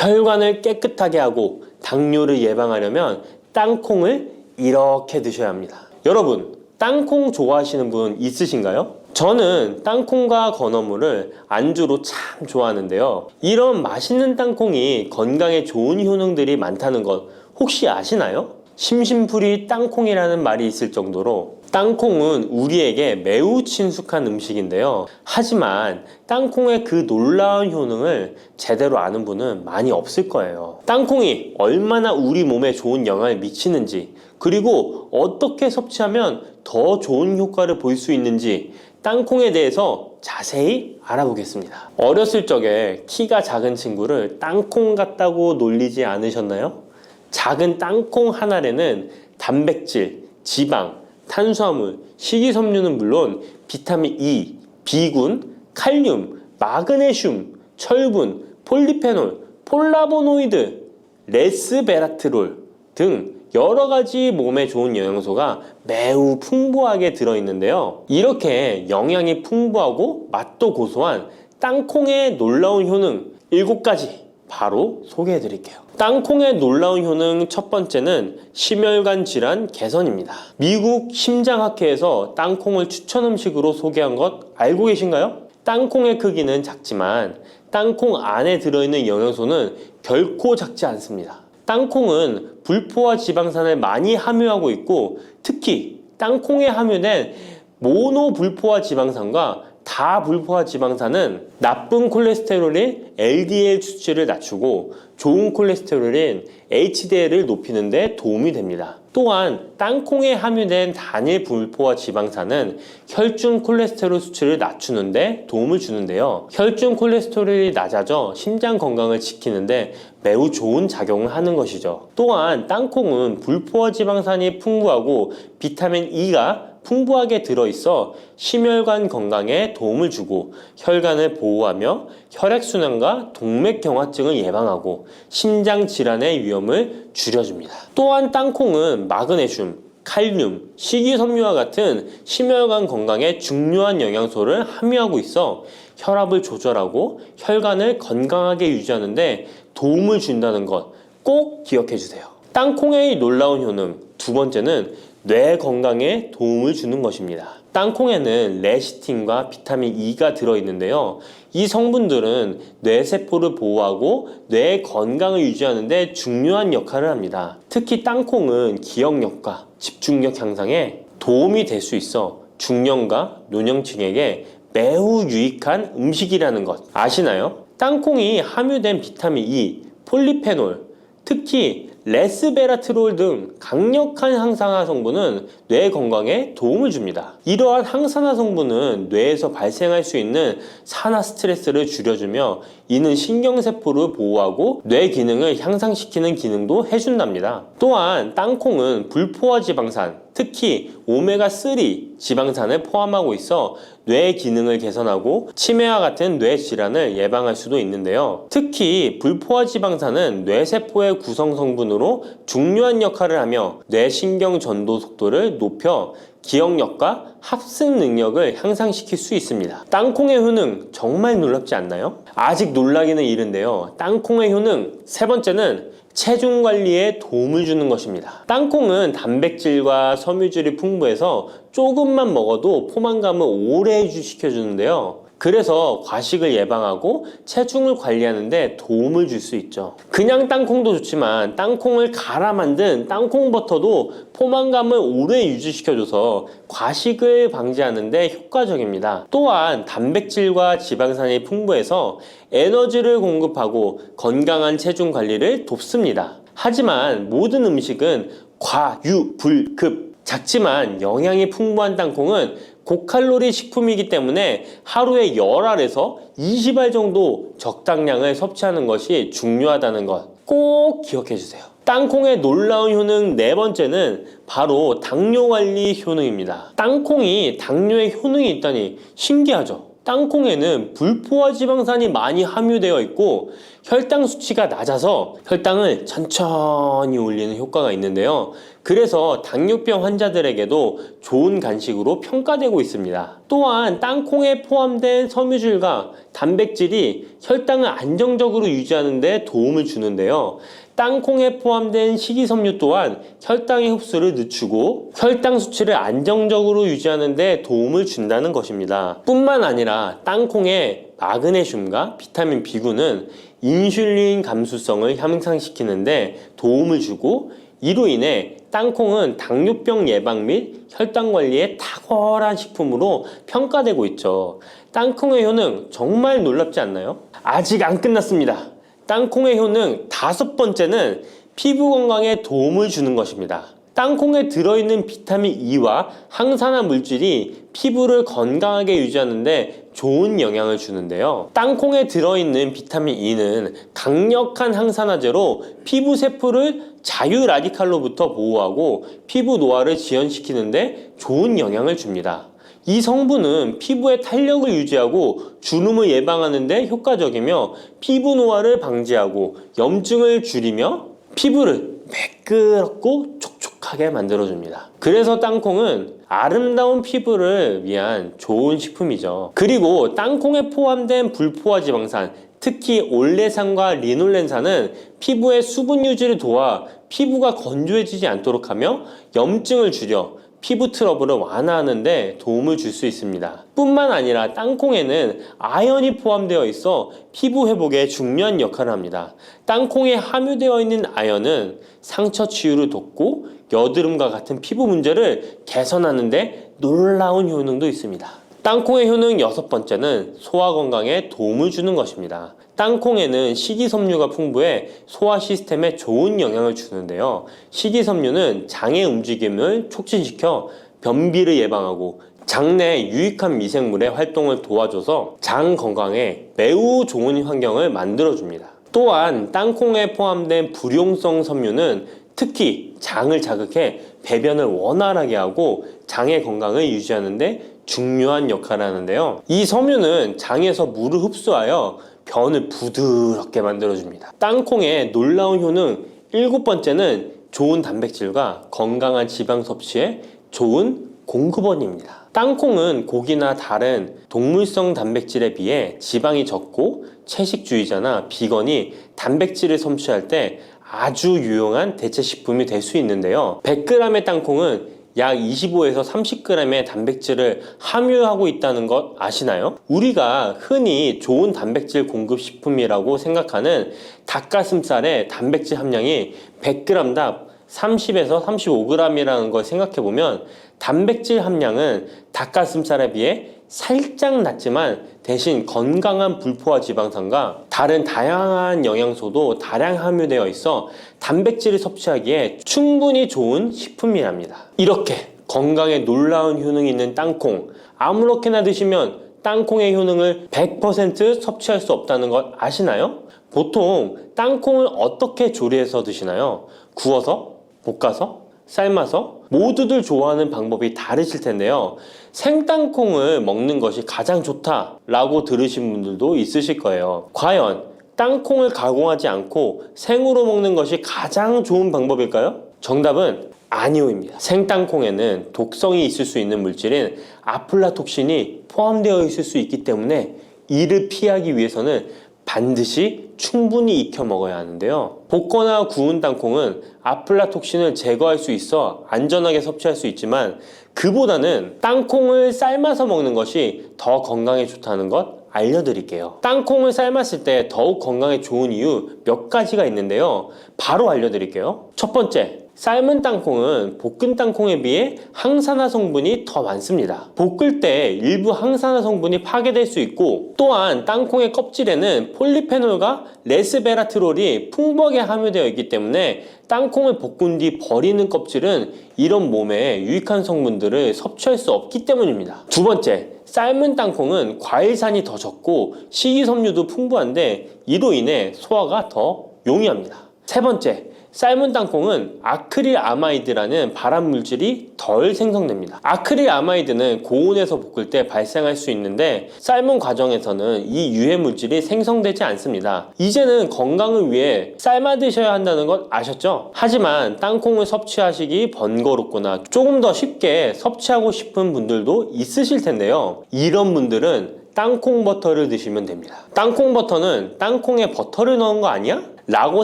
혈관을 깨끗하게 하고 당뇨를 예방하려면 땅콩을 이렇게 드셔야 합니다. 여러분, 땅콩 좋아하시는 분 있으신가요? 저는 땅콩과 건어물을 안주로 참 좋아하는데요. 이런 맛있는 땅콩이 건강에 좋은 효능들이 많다는 것 혹시 아시나요? 심심풀이 땅콩이라는 말이 있을 정도로 땅콩은 우리에게 매우 친숙한 음식인데요. 하지만 땅콩의 그 놀라운 효능을 제대로 아는 분은 많이 없을 거예요. 땅콩이 얼마나 우리 몸에 좋은 영향을 미치는지, 그리고 어떻게 섭취하면 더 좋은 효과를 볼 수 있는지 땅콩에 대해서 자세히 알아보겠습니다. 어렸을 적에 키가 작은 친구를 땅콩 같다고 놀리지 않으셨나요? 작은 땅콩 한 알에는 단백질, 지방, 탄수화물, 식이섬유는 물론 비타민 E, B군, 칼륨, 마그네슘, 철분, 폴리페놀, 폴라보노이드, 레스베라트롤 등 여러 가지 몸에 좋은 영양소가 매우 풍부하게 들어있는데요. 이렇게 영양이 풍부하고 맛도 고소한 땅콩의 놀라운 효능 7가지 바로 소개해 드릴게요. 땅콩의 놀라운 효능 첫 번째는 심혈관 질환 개선입니다. 미국 심장학회에서 땅콩을 추천 음식으로 소개한 것 알고 계신가요? 땅콩의 크기는 작지만 땅콩 안에 들어있는 영양소는 결코 작지 않습니다. 땅콩은 불포화 지방산을 많이 함유하고 있고, 특히 땅콩에 함유된 모노불포화 지방산과 다불포화 지방산은 나쁜 콜레스테롤인 LDL 수치를 낮추고 좋은 콜레스테롤인 HDL을 높이는 데 도움이 됩니다. 또한 땅콩에 함유된 단일 불포화 지방산은 혈중 콜레스테롤 수치를 낮추는 데 도움을 주는데요. 혈중 콜레스테롤이 낮아져 심장 건강을 지키는데 매우 좋은 작용을 하는 것이죠. 또한 땅콩은 불포화 지방산이 풍부하고 비타민 E가 풍부하게 들어있어 심혈관 건강에 도움을 주고 혈관을 보호하며 혈액순환과 동맥경화증을 예방하고 심장 질환의 위험을 줄여줍니다. 또한 땅콩은 마그네슘, 칼륨, 식이섬유와 같은 심혈관 건강에 중요한 영양소를 함유하고 있어 혈압을 조절하고 혈관을 건강하게 유지하는 데 도움을 준다는 것 꼭 기억해 주세요. 땅콩의 놀라운 효능 두 번째는 뇌 건강에 도움을 주는 것입니다. 땅콩에는 레시틴과 비타민 E가 들어있는데요. 이 성분들은 뇌세포를 보호하고 뇌 건강을 유지하는 데 중요한 역할을 합니다. 특히 땅콩은 기억력과 집중력 향상에 도움이 될 수 있어 중년과 노년층에게 매우 유익한 음식이라는 것 아시나요? 땅콩이 함유된 비타민 E, 폴리페놀, 특히 레스베라트롤 등 강력한 항산화 성분은 뇌 건강에 도움을 줍니다. 이러한 항산화 성분은 뇌에서 발생할 수 있는 산화 스트레스를 줄여주며 이는 신경세포를 보호하고 뇌 기능을 향상시키는 기능도 해준답니다. 또한 땅콩은 불포화 지방산, 특히 오메가3 지방산을 포함하고 있어 뇌 기능을 개선하고 치매와 같은 뇌 질환을 예방할 수도 있는데요. 특히 불포화 지방산은 뇌세포의 구성 성분으로 중요한 역할을 하며 뇌신경 전도 속도를 높여 기억력과 합승 능력을 향상시킬 수 있습니다. 땅콩의 효능 정말 놀랍지 않나요? 아직 놀라기는 이른데요. 땅콩의 효능 세 번째는 체중 관리에 도움을 주는 것입니다. 땅콩은 단백질과 섬유질이 풍부해서 조금만 먹어도 포만감을 오래 유지시켜주는데요. 그래서 과식을 예방하고 체중을 관리하는 데 도움을 줄 수 있죠. 그냥 땅콩도 좋지만 땅콩을 갈아 만든 땅콩버터도 포만감을 오래 유지시켜줘서 과식을 방지하는 데 효과적입니다. 또한 단백질과 지방산이 풍부해서 에너지를 공급하고 건강한 체중 관리를 돕습니다. 하지만 모든 음식은 과유불급, 작지만 영양이 풍부한 땅콩은 고칼로리 식품이기 때문에 하루에 10알에서 20알 정도 적당량을 섭취하는 것이 중요하다는 것 꼭 기억해 주세요. 땅콩의 놀라운 효능 네 번째는 바로 당뇨 관리 효능입니다. 땅콩이 당뇨에 효능이 있다니 신기하죠? 땅콩에는 불포화 지방산이 많이 함유되어 있고 혈당 수치가 낮아서 혈당을 천천히 올리는 효과가 있는데요. 그래서 당뇨병 환자들에게도 좋은 간식으로 평가되고 있습니다. 또한 땅콩에 포함된 섬유질과 단백질이 혈당을 안정적으로 유지하는 데 도움을 주는데요. 땅콩에 포함된 식이섬유 또한 혈당의 흡수를 늦추고 혈당 수치를 안정적으로 유지하는 데 도움을 준다는 것입니다. 뿐만 아니라 땅콩의 마그네슘과 비타민 B9는 인슐린 감수성을 향상시키는 데 도움을 주고 이로 인해 땅콩은 당뇨병 예방 및 혈당 관리에 탁월한 식품으로 평가되고 있죠. 땅콩의 효능 정말 놀랍지 않나요? 아직 안 끝났습니다. 땅콩의 효능 5번째는 피부 건강에 도움을 주는 것입니다. 땅콩에 들어있는 비타민 E와 항산화 물질이 피부를 건강하게 유지하는 데 좋은 영향을 주는데요. 땅콩에 들어있는 비타민 E는 강력한 항산화제로 피부 세포를 자유 라디칼로부터 보호하고 피부 노화를 지연시키는 데 좋은 영향을 줍니다. 이 성분은 피부의 탄력을 유지하고 주름을 예방하는 데 효과적이며 피부 노화를 방지하고 염증을 줄이며 피부를 매끄럽고 촉촉하게 만들어줍니다. 그래서 땅콩은 아름다운 피부를 위한 좋은 식품이죠. 그리고 땅콩에 포함된 불포화 지방산, 특히 올레산과 리놀렌산은 피부의 수분 유지를 도와 피부가 건조해지지 않도록 하며 염증을 줄여 피부 트러블을 완화하는 데 도움을 줄 수 있습니다. 뿐만 아니라 땅콩에는 아연이 포함되어 있어 피부 회복에 중요한 역할을 합니다. 땅콩에 함유되어 있는 아연은 상처 치유를 돕고 여드름과 같은 피부 문제를 개선하는 데 놀라운 효능도 있습니다. 땅콩의 효능 6번째는 소화 건강에 도움을 주는 것입니다. 땅콩에는 식이섬유가 풍부해 소화 시스템에 좋은 영향을 주는데요. 식이섬유는 장의 움직임을 촉진시켜 변비를 예방하고 장내 유익한 미생물의 활동을 도와줘서 장 건강에 매우 좋은 환경을 만들어줍니다. 또한 땅콩에 포함된 불용성 섬유는 특히 장을 자극해 배변을 원활하게 하고 장의 건강을 유지하는 데 중요한 역할을 하는데요. 이 섬유는 장에서 물을 흡수하여 변을 부드럽게 만들어줍니다. 땅콩의 놀라운 효능 7번째는 좋은 단백질과 건강한 지방 섭취에 좋은 공급원입니다. 땅콩은 고기나 다른 동물성 단백질에 비해 지방이 적고 채식주의자나 비건이 단백질을 섭취할 때 아주 유용한 대체 식품이 될 수 있는데요. 100g의 땅콩은 약 25에서 30g의 단백질을 함유하고 있다는 것 아시나요? 우리가 흔히 좋은 단백질 공급 식품이라고 생각하는 닭가슴살의 단백질 함량이 100g당 30에서 35g이라는 걸 생각해보면 단백질 함량은 닭가슴살에 비해 살짝 낮지만 대신 건강한 불포화 지방산과 다른 다양한 영양소도 다량 함유되어 있어 단백질을 섭취하기에 충분히 좋은 식품이랍니다. 이렇게 건강에 놀라운 효능이 있는 땅콩, 아무렇게나 드시면 땅콩의 효능을 100% 섭취할 수 없다는 것 아시나요? 보통 땅콩을 어떻게 조리해서 드시나요? 구워서? 볶아서? 삶아서? 모두들 좋아하는 방법이 다르실 텐데요. 생땅콩을 먹는 것이 가장 좋다라고 들으신 분들도 있으실 거예요. 과연 땅콩을 가공하지 않고 생으로 먹는 것이 가장 좋은 방법일까요? 정답은 아니오입니다. 생땅콩에는 독성이 있을 수 있는 물질인 아플라톡신이 포함되어 있을 수 있기 때문에 이를 피하기 위해서는 반드시 충분히 익혀 먹어야 하는데요. 볶거나 구운 땅콩은 아플라톡신을 제거할 수 있어 안전하게 섭취할 수 있지만 그보다는 땅콩을 삶아서 먹는 것이 더 건강에 좋다는 것 알려드릴게요. 땅콩을 삶았을 때 더욱 건강에 좋은 이유 몇 가지가 있는데요. 바로 알려드릴게요. 첫 번째, 삶은 땅콩은 볶은 땅콩에 비해 항산화 성분이 더 많습니다. 볶을 때 일부 항산화 성분이 파괴될 수 있고 또한 땅콩의 껍질에는 폴리페놀과 레스베라트롤이 풍부하게 함유되어 있기 때문에 땅콩을 볶은 뒤 버리는 껍질은 이런 몸에 유익한 성분들을 섭취할 수 없기 때문입니다. 두 번째, 삶은 땅콩은 과일산이 더 적고 식이섬유도 풍부한데 이로 인해 소화가 더 용이합니다. 세 번째, 삶은 땅콩은 아크릴아마이드라는 발암물질이 덜 생성됩니다. 아크릴아마이드는 고온에서 볶을 때 발생할 수 있는데 삶은 과정에서는 이 유해물질이 생성되지 않습니다. 이제는 건강을 위해 삶아 드셔야 한다는 것 아셨죠? 하지만 땅콩을 섭취하시기 번거롭거나 조금 더 쉽게 섭취하고 싶은 분들도 있으실 텐데요. 이런 분들은 땅콩 버터를 드시면 됩니다. 땅콩 버터는 땅콩에 버터를 넣은 거 아니야? 라고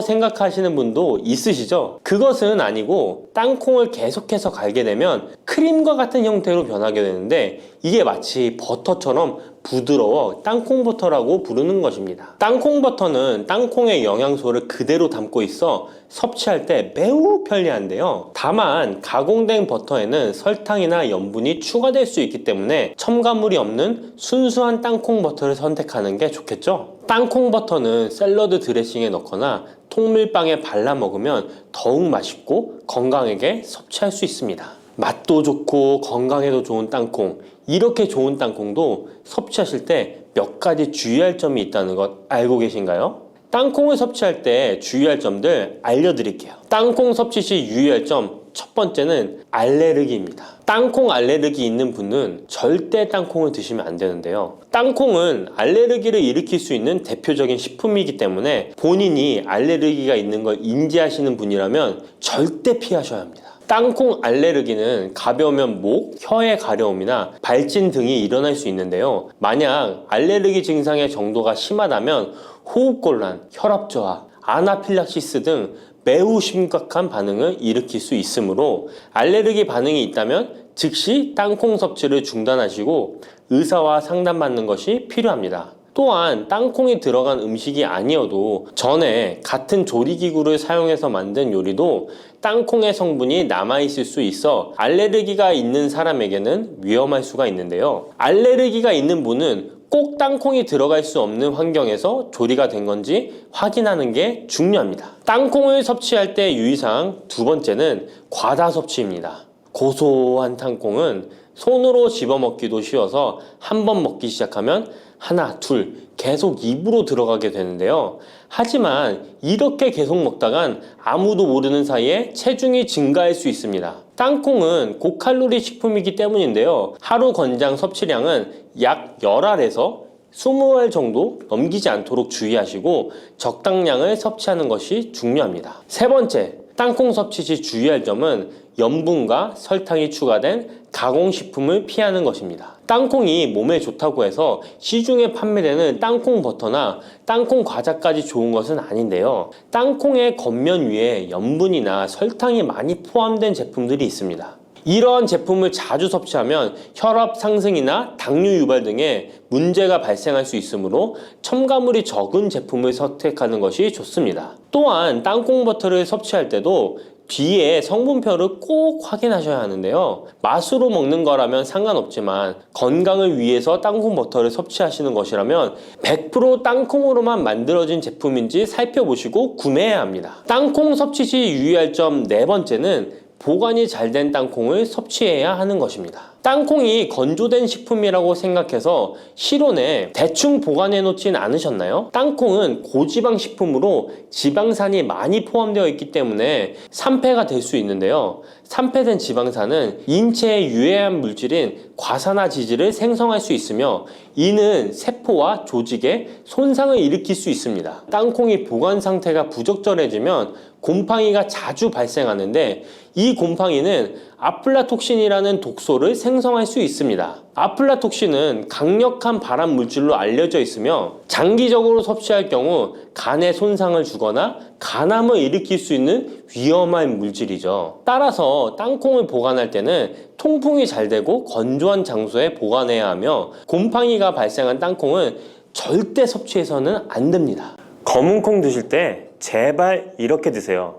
생각하시는 분도 있으시죠? 그것은 아니고 땅콩을 계속해서 갈게 되면 크림과 같은 형태로 변하게 되는데 이게 마치 버터처럼 부드러워 땅콩 버터라고 부르는 것입니다. 땅콩 버터는 땅콩의 영양소를 그대로 담고 있어 섭취할 때 매우 편리한데요. 다만 가공된 버터에는 설탕이나 염분이 추가될 수 있기 때문에 첨가물이 없는 순수한 땅콩 버터를 선택하는 게 좋겠죠? 땅콩 버터는 샐러드 드레싱에 넣거나 통밀빵에 발라 먹으면 더욱 맛있고 건강하게 섭취할 수 있습니다. 맛도 좋고 건강에도 좋은 땅콩, 이렇게 좋은 땅콩도 섭취하실 때 몇 가지 주의할 점이 있다는 것 알고 계신가요? 땅콩을 섭취할 때 주의할 점들 알려드릴게요. 땅콩 섭취 시 유의할 점 첫 번째는 알레르기입니다. 땅콩 알레르기 있는 분은 절대 땅콩을 드시면 안 되는데요. 땅콩은 알레르기를 일으킬 수 있는 대표적인 식품이기 때문에 본인이 알레르기가 있는 걸 인지하시는 분이라면 절대 피하셔야 합니다. 땅콩 알레르기는 가벼우면 목, 혀의 가려움이나 발진 등이 일어날 수 있는데요. 만약 알레르기 증상의 정도가 심하다면 호흡곤란, 혈압저하, 아나필락시스 등 매우 심각한 반응을 일으킬 수 있으므로 알레르기 반응이 있다면 즉시 땅콩 섭취를 중단하시고 의사와 상담받는 것이 필요합니다. 또한 땅콩이 들어간 음식이 아니어도 전에 같은 조리기구를 사용해서 만든 요리도 땅콩의 성분이 남아있을 수 있어 알레르기가 있는 사람에게는 위험할 수가 있는데요. 알레르기가 있는 분은 꼭 땅콩이 들어갈 수 없는 환경에서 조리가 된 건지 확인하는 게 중요합니다. 땅콩을 섭취할 때 유의사항 두 번째는 과다 섭취입니다. 고소한 땅콩은 손으로 집어먹기도 쉬워서 한 번 먹기 시작하면 하나, 둘 계속 입으로 들어가게 되는데요. 하지만 이렇게 계속 먹다간 아무도 모르는 사이에 체중이 증가할 수 있습니다. 땅콩은 고칼로리 식품이기 때문인데요. 하루 권장 섭취량은 약 10알에서 20알 정도 넘기지 않도록 주의하시고 적당량을 섭취하는 것이 중요합니다. 세 번째, 땅콩 섭취 시 주의할 점은 염분과 설탕이 추가된 가공식품을 피하는 것입니다. 땅콩이 몸에 좋다고 해서 시중에 판매되는 땅콩 버터나 땅콩 과자까지 좋은 것은 아닌데요. 땅콩의 겉면 위에 염분이나 설탕이 많이 포함된 제품들이 있습니다. 이러한 제품을 자주 섭취하면 혈압 상승이나 당뇨 유발 등의 문제가 발생할 수 있으므로 첨가물이 적은 제품을 선택하는 것이 좋습니다. 또한 땅콩 버터를 섭취할 때도 뒤에 성분표를 꼭 확인하셔야 하는데요. 맛으로 먹는 거라면 상관없지만 건강을 위해서 땅콩 버터를 섭취하시는 것이라면 100% 땅콩으로만 만들어진 제품인지 살펴보시고 구매해야 합니다. 땅콩 섭취 시 유의할 점 네 번째는 보관이 잘 된 땅콩을 섭취해야 하는 것입니다. 땅콩이 건조된 식품이라고 생각해서 실온에 대충 보관해 놓진 않으셨나요? 땅콩은 고지방 식품으로 지방산이 많이 포함되어 있기 때문에 산패가 될 수 있는데요. 산패된 지방산은 인체에 유해한 물질인 과산화지질을 생성할 수 있으며 이는 세포와 조직에 손상을 일으킬 수 있습니다. 땅콩이 보관 상태가 부적절해지면 곰팡이가 자주 발생하는데 이 곰팡이는 아플라톡신이라는 독소를 생성할 수 있습니다. 아플라톡신은 강력한 발암 물질로 알려져 있으며 장기적으로 섭취할 경우 간에 손상을 주거나 간암을 일으킬 수 있는 위험한 물질이죠. 따라서 땅콩을 보관할 때는 통풍이 잘 되고 건조한 장소에 보관해야 하며 곰팡이가 발생한 땅콩은 절대 섭취해서는 안 됩니다. 검은 콩 드실 때 제발 이렇게 드세요.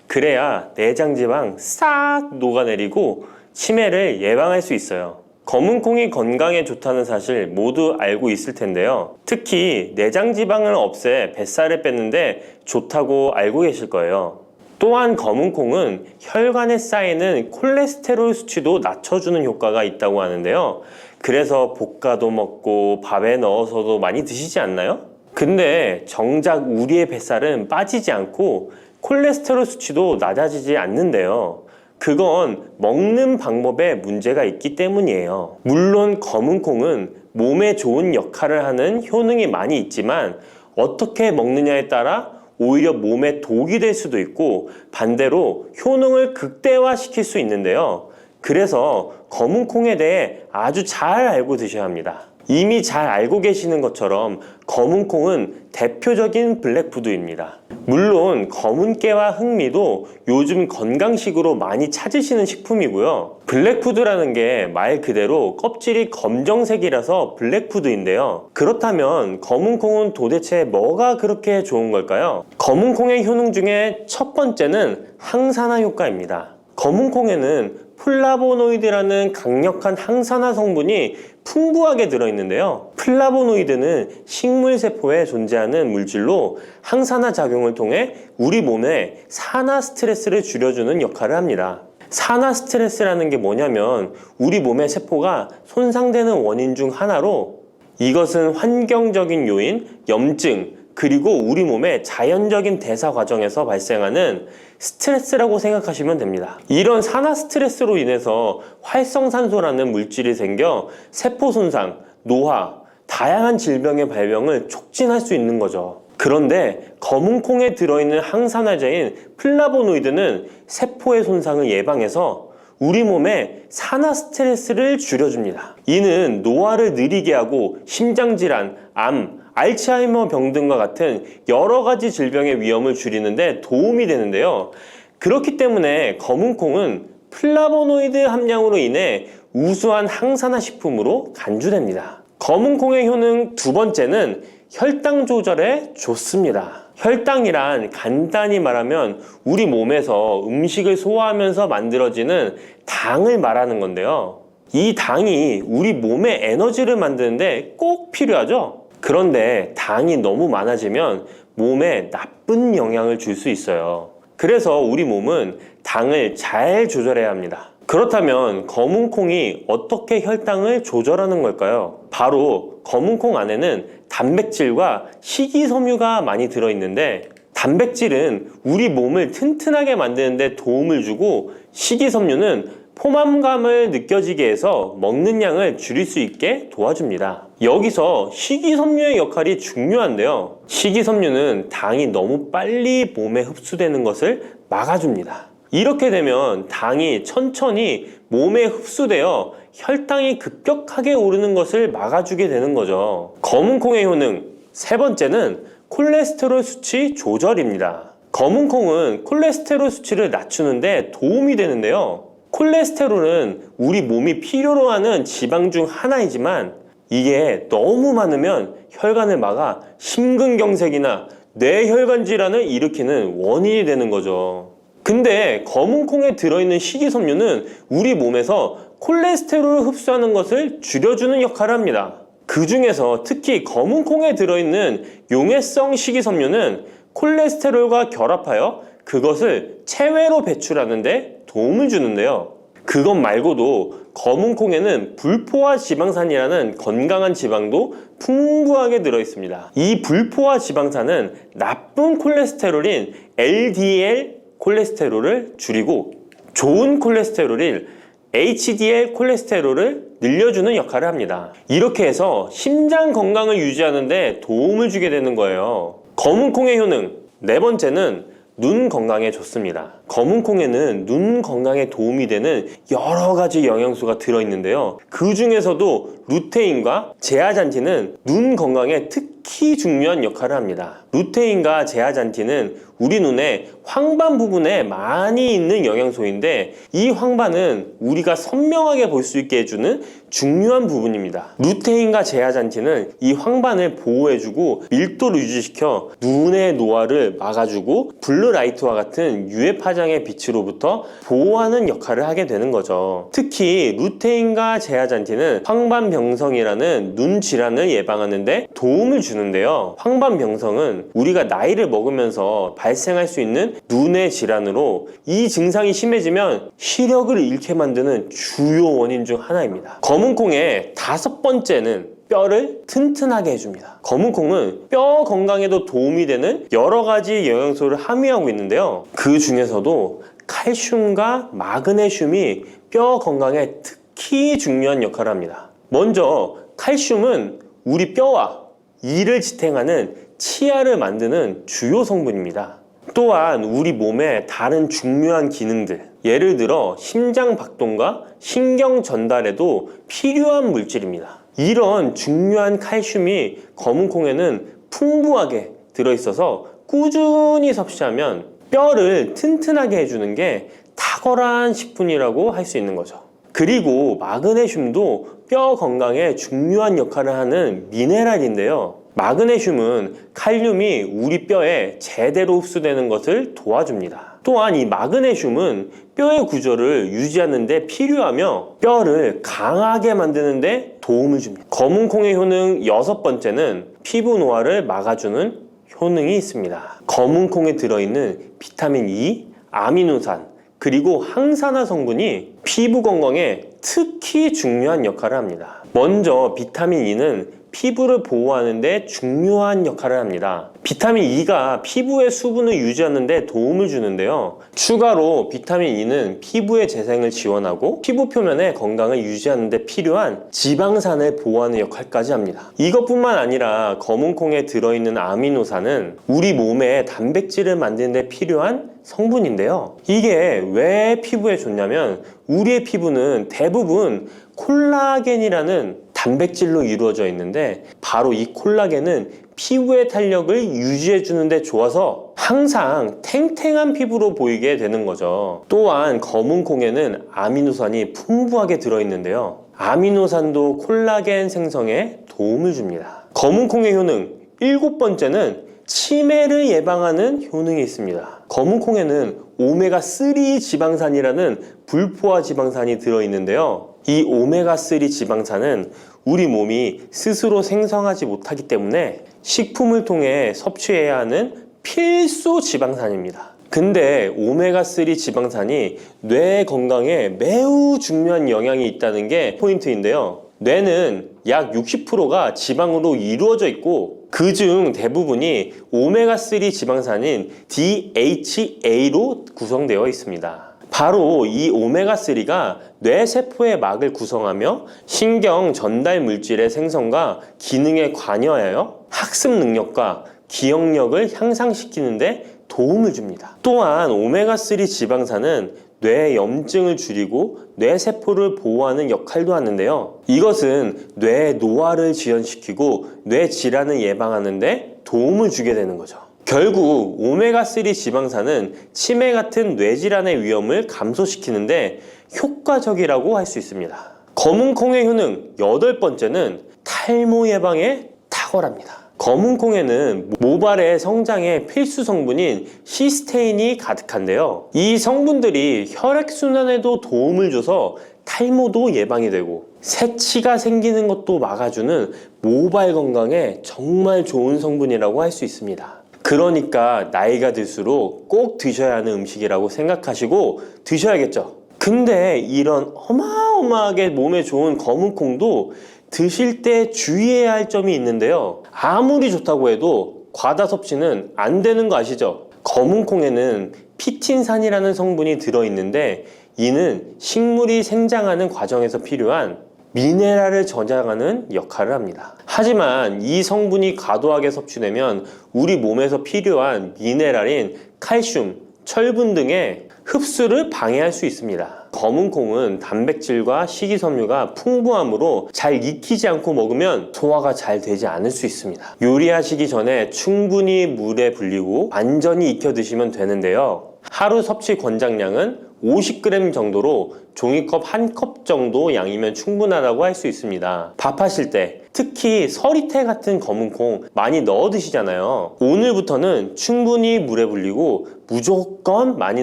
그래야 내장 지방 싹 녹아내리고 치매를 예방할 수 있어요. 검은 콩이 건강에 좋다는 사실 모두 알고 있을 텐데요. 특히 내장 지방을 없애 뱃살을 뺐는데 좋다고 알고 계실 거예요. 또한 검은 콩은 혈관에 쌓이는 콜레스테롤 수치도 낮춰주는 효과가 있다고 하는데요. 그래서 볶아도 먹고 밥에 넣어서도 많이 드시지 않나요? 근데 정작 우리의 뱃살은 빠지지 않고 콜레스테롤 수치도 낮아지지 않는데요. 그건 먹는 방법에 문제가 있기 때문이에요. 물론 검은 콩은 몸에 좋은 역할을 하는 효능이 많이 있지만 어떻게 먹느냐에 따라 오히려 몸에 독이 될 수도 있고 반대로 효능을 극대화시킬 수 있는데요. 그래서 검은 콩에 대해 아주 잘 알고 드셔야 합니다. 이미 잘 알고 계시는 것처럼 검은 콩은 대표적인 블랙푸드입니다. 물론 검은 깨와 흑미도 요즘 건강식으로 많이 찾으시는 식품이고요. 블랙푸드라는 게 말 그대로 껍질이 검정색이라서 블랙푸드인데요. 그렇다면 검은 콩은 도대체 뭐가 그렇게 좋은 걸까요? 검은 콩의 효능 중에 첫 번째는 항산화 효과입니다. 검은 콩에는 플라보노이드라는 강력한 항산화 성분이 풍부하게 들어있는데요. 플라보노이드는 식물세포에 존재하는 물질로 항산화 작용을 통해 우리 몸에 산화 스트레스를 줄여주는 역할을 합니다. 산화 스트레스라는 게 뭐냐면 우리 몸의 세포가 손상되는 원인 중 하나로 이것은 환경적인 요인, 염증, 그리고 우리 몸의 자연적인 대사 과정에서 발생하는 스트레스라고 생각하시면 됩니다. 이런 산화 스트레스로 인해서 활성산소라는 물질이 생겨 세포 손상, 노화, 다양한 질병의 발병을 촉진할 수 있는 거죠. 그런데 검은 콩에 들어있는 항산화제인 플라보노이드는 세포의 손상을 예방해서 우리 몸에 산화 스트레스를 줄여줍니다. 이는 노화를 느리게 하고 심장질환, 암, 알츠하이머 병 등과 같은 여러 가지 질병의 위험을 줄이는데 도움이 되는데요. 그렇기 때문에 검은 콩은 플라보노이드 함량으로 인해 우수한 항산화 식품으로 간주됩니다. 검은 콩의 효능 두 번째는 혈당 조절에 좋습니다. 혈당이란 간단히 말하면 우리 몸에서 음식을 소화하면서 만들어지는 당을 말하는 건데요. 이 당이 우리 몸의 에너지를 만드는데 꼭 필요하죠. 그런데 당이 너무 많아지면 몸에 나쁜 영향을 줄 수 있어요. 그래서 우리 몸은 당을 잘 조절해야 합니다. 그렇다면 검은 콩이 어떻게 혈당을 조절하는 걸까요? 바로 검은 콩 안에는 단백질과 식이섬유가 많이 들어있는데 단백질은 우리 몸을 튼튼하게 만드는 데 도움을 주고 식이섬유는 포만감을 느껴지게 해서 먹는 양을 줄일 수 있게 도와줍니다. 여기서 식이섬유의 역할이 중요한데요. 식이섬유는 당이 너무 빨리 몸에 흡수되는 것을 막아줍니다. 이렇게 되면 당이 천천히 몸에 흡수되어 혈당이 급격하게 오르는 것을 막아주게 되는 거죠. 검은 콩의 효능 세 번째는 콜레스테롤 수치 조절입니다. 검은 콩은 콜레스테롤 수치를 낮추는데 도움이 되는데요. 콜레스테롤은 우리 몸이 필요로 하는 지방 중 하나이지만 이게 너무 많으면 혈관을 막아 심근경색이나 뇌혈관 질환을 일으키는 원인이 되는 거죠. 근데 검은 콩에 들어있는 식이섬유는 우리 몸에서 콜레스테롤을 흡수하는 것을 줄여주는 역할을 합니다. 그 중에서 특히 검은 콩에 들어있는 용해성 식이섬유는 콜레스테롤과 결합하여 그것을 체외로 배출하는데 도움을 주는데요. 그것 말고도 검은 콩에는 불포화 지방산이라는 건강한 지방도 풍부하게 들어있습니다. 이 불포화 지방산은 나쁜 콜레스테롤인 LDL 콜레스테롤을 줄이고 좋은 콜레스테롤인 HDL 콜레스테롤을 늘려주는 역할을 합니다. 이렇게 해서 심장 건강을 유지하는 데 도움을 주게 되는 거예요. 검은 콩의 효능 네 번째는 눈 건강에 좋습니다. 검은 콩에는 눈 건강에 도움이 되는 여러 가지 영양소가 들어있는데요. 그 중에서도 루테인과 제아잔틴은 눈 건강에 특히 중요한 역할을 합니다. 루테인과 제아잔틴은 우리 눈의 황반 부분에 많이 있는 영양소인데 이 황반은 우리가 선명하게 볼 수 있게 해주는 중요한 부분입니다. 루테인과 제아잔틴은 이 황반을 보호해주고 밀도를 유지시켜 눈의 노화를 막아주고 블루라이트와 같은 UV 파장의 빛으로부터 보호하는 역할을 하게 되는 거죠. 특히 루테인과 제아잔틴은 황반병성이라는 눈 질환을 예방하는 데 도움을 주는데요. 황반병성은 우리가 나이를 먹으면서 발생할 수 있는 눈의 질환으로 이 증상이 심해지면 시력을 잃게 만드는 주요 원인 중 하나입니다. 검은 콩의 다섯 번째는 뼈를 튼튼하게 해줍니다. 검은 콩은 뼈 건강에도 도움이 되는 여러 가지 영양소를 함유하고 있는데요. 그 중에서도 칼슘과 마그네슘이 뼈 건강에 특히 중요한 역할을 합니다. 먼저 칼슘은 우리 뼈와 이를 지탱하는 치아를 만드는 주요 성분입니다. 또한 우리 몸의 다른 중요한 기능들, 예를 들어 심장 박동과 신경 전달에도 필요한 물질입니다. 이런 중요한 칼슘이 검은 콩에는 풍부하게 들어있어서 꾸준히 섭취하면 뼈를 튼튼하게 해주는 게 탁월한 식품이라고 할 수 있는 거죠. 그리고 마그네슘도 뼈 건강에 중요한 역할을 하는 미네랄인데요. 마그네슘은 칼륨이 우리 뼈에 제대로 흡수되는 것을 도와줍니다. 또한 이 마그네슘은 뼈의 구조를 유지하는 데 필요하며 뼈를 강하게 만드는 데 도움을 줍니다. 검은 콩의 효능 6번째는 피부 노화를 막아주는 효능이 있습니다. 검은 콩에 들어있는 비타민 E, 아미노산, 그리고 항산화 성분이 피부 건강에 특히 중요한 역할을 합니다. 먼저 비타민 E는 피부를 보호하는 데 중요한 역할을 합니다. 비타민 E가 피부의 수분을 유지하는 데 도움을 주는데요. 추가로 비타민 E는 피부의 재생을 지원하고 피부 표면의 건강을 유지하는 데 필요한 지방산을 보호하는 역할까지 합니다. 이것뿐만 아니라 검은 콩에 들어있는 아미노산은 우리 몸에 단백질을 만드는 데 필요한 성분인데요. 이게 왜 피부에 좋냐면 우리의 피부는 대부분 콜라겐이라는 단백질로 이루어져 있는데 바로 이 콜라겐은 피부의 탄력을 유지해 주는데 좋아서 항상 탱탱한 피부로 보이게 되는 거죠. 또한 검은 콩에는 아미노산이 풍부하게 들어있는데요. 아미노산도 콜라겐 생성에 도움을 줍니다. 검은 콩의 효능 7번째는 치매를 예방하는 효능이 있습니다. 검은 콩에는 오메가3 지방산이라는 불포화 지방산이 들어있는데요. 이 오메가3 지방산은 우리 몸이 스스로 생성하지 못하기 때문에 식품을 통해 섭취해야 하는 필수 지방산입니다. 근데 오메가3 지방산이 뇌 건강에 매우 중요한 영향이 있다는 게 포인트인데요. 뇌는 약 60%가 지방으로 이루어져 있고 그중 대부분이 오메가3 지방산인 DHA로 구성되어 있습니다. 바로 이 오메가3가 뇌세포의 막을 구성하며 신경 전달 물질의 생성과 기능에 관여하여 학습 능력과 기억력을 향상시키는 데 도움을 줍니다. 또한 오메가3 지방산은 뇌 염증을 줄이고 뇌세포를 보호하는 역할도 하는데요. 이것은 뇌 노화를 지연시키고 뇌 질환을 예방하는 데 도움을 주게 되는 거죠. 결국 오메가3 지방산은 치매 같은 뇌질환의 위험을 감소시키는데 효과적이라고 할 수 있습니다. 검은 콩의 효능 8번째는 탈모 예방에 탁월합니다. 검은 콩에는 모발의 성장에 필수 성분인 시스테인이 가득한데요. 이 성분들이 혈액순환에도 도움을 줘서 탈모도 예방이 되고 새치가 생기는 것도 막아주는 모발 건강에 정말 좋은 성분이라고 할 수 있습니다. 그러니까 나이가 들수록 꼭 드셔야 하는 음식이라고 생각하시고 드셔야겠죠. 근데 이런 어마어마하게 몸에 좋은 검은 콩도 드실 때 주의해야 할 점이 있는데요. 아무리 좋다고 해도 과다 섭취는 안 되는 거 아시죠? 검은 콩에는 피틴산이라는 성분이 들어있는데 이는 식물이 생장하는 과정에서 필요한 미네랄을 저장하는 역할을 합니다. 하지만 이 성분이 과도하게 섭취되면 우리 몸에서 필요한 미네랄인 칼슘, 철분 등의 흡수를 방해할 수 있습니다. 검은 콩은 단백질과 식이섬유가 풍부하므로 잘 익히지 않고 먹으면 소화가 잘 되지 않을 수 있습니다. 요리하시기 전에 충분히 물에 불리고 완전히 익혀 드시면 되는데요. 하루 섭취 권장량은 50g 정도로 종이컵 1컵 정도 양이면 충분하다고 할 수 있습니다. 밥하실 때 특히 서리태 같은 검은 콩 많이 넣어 드시잖아요. 오늘부터는 충분히 물에 불리고 무조건 많이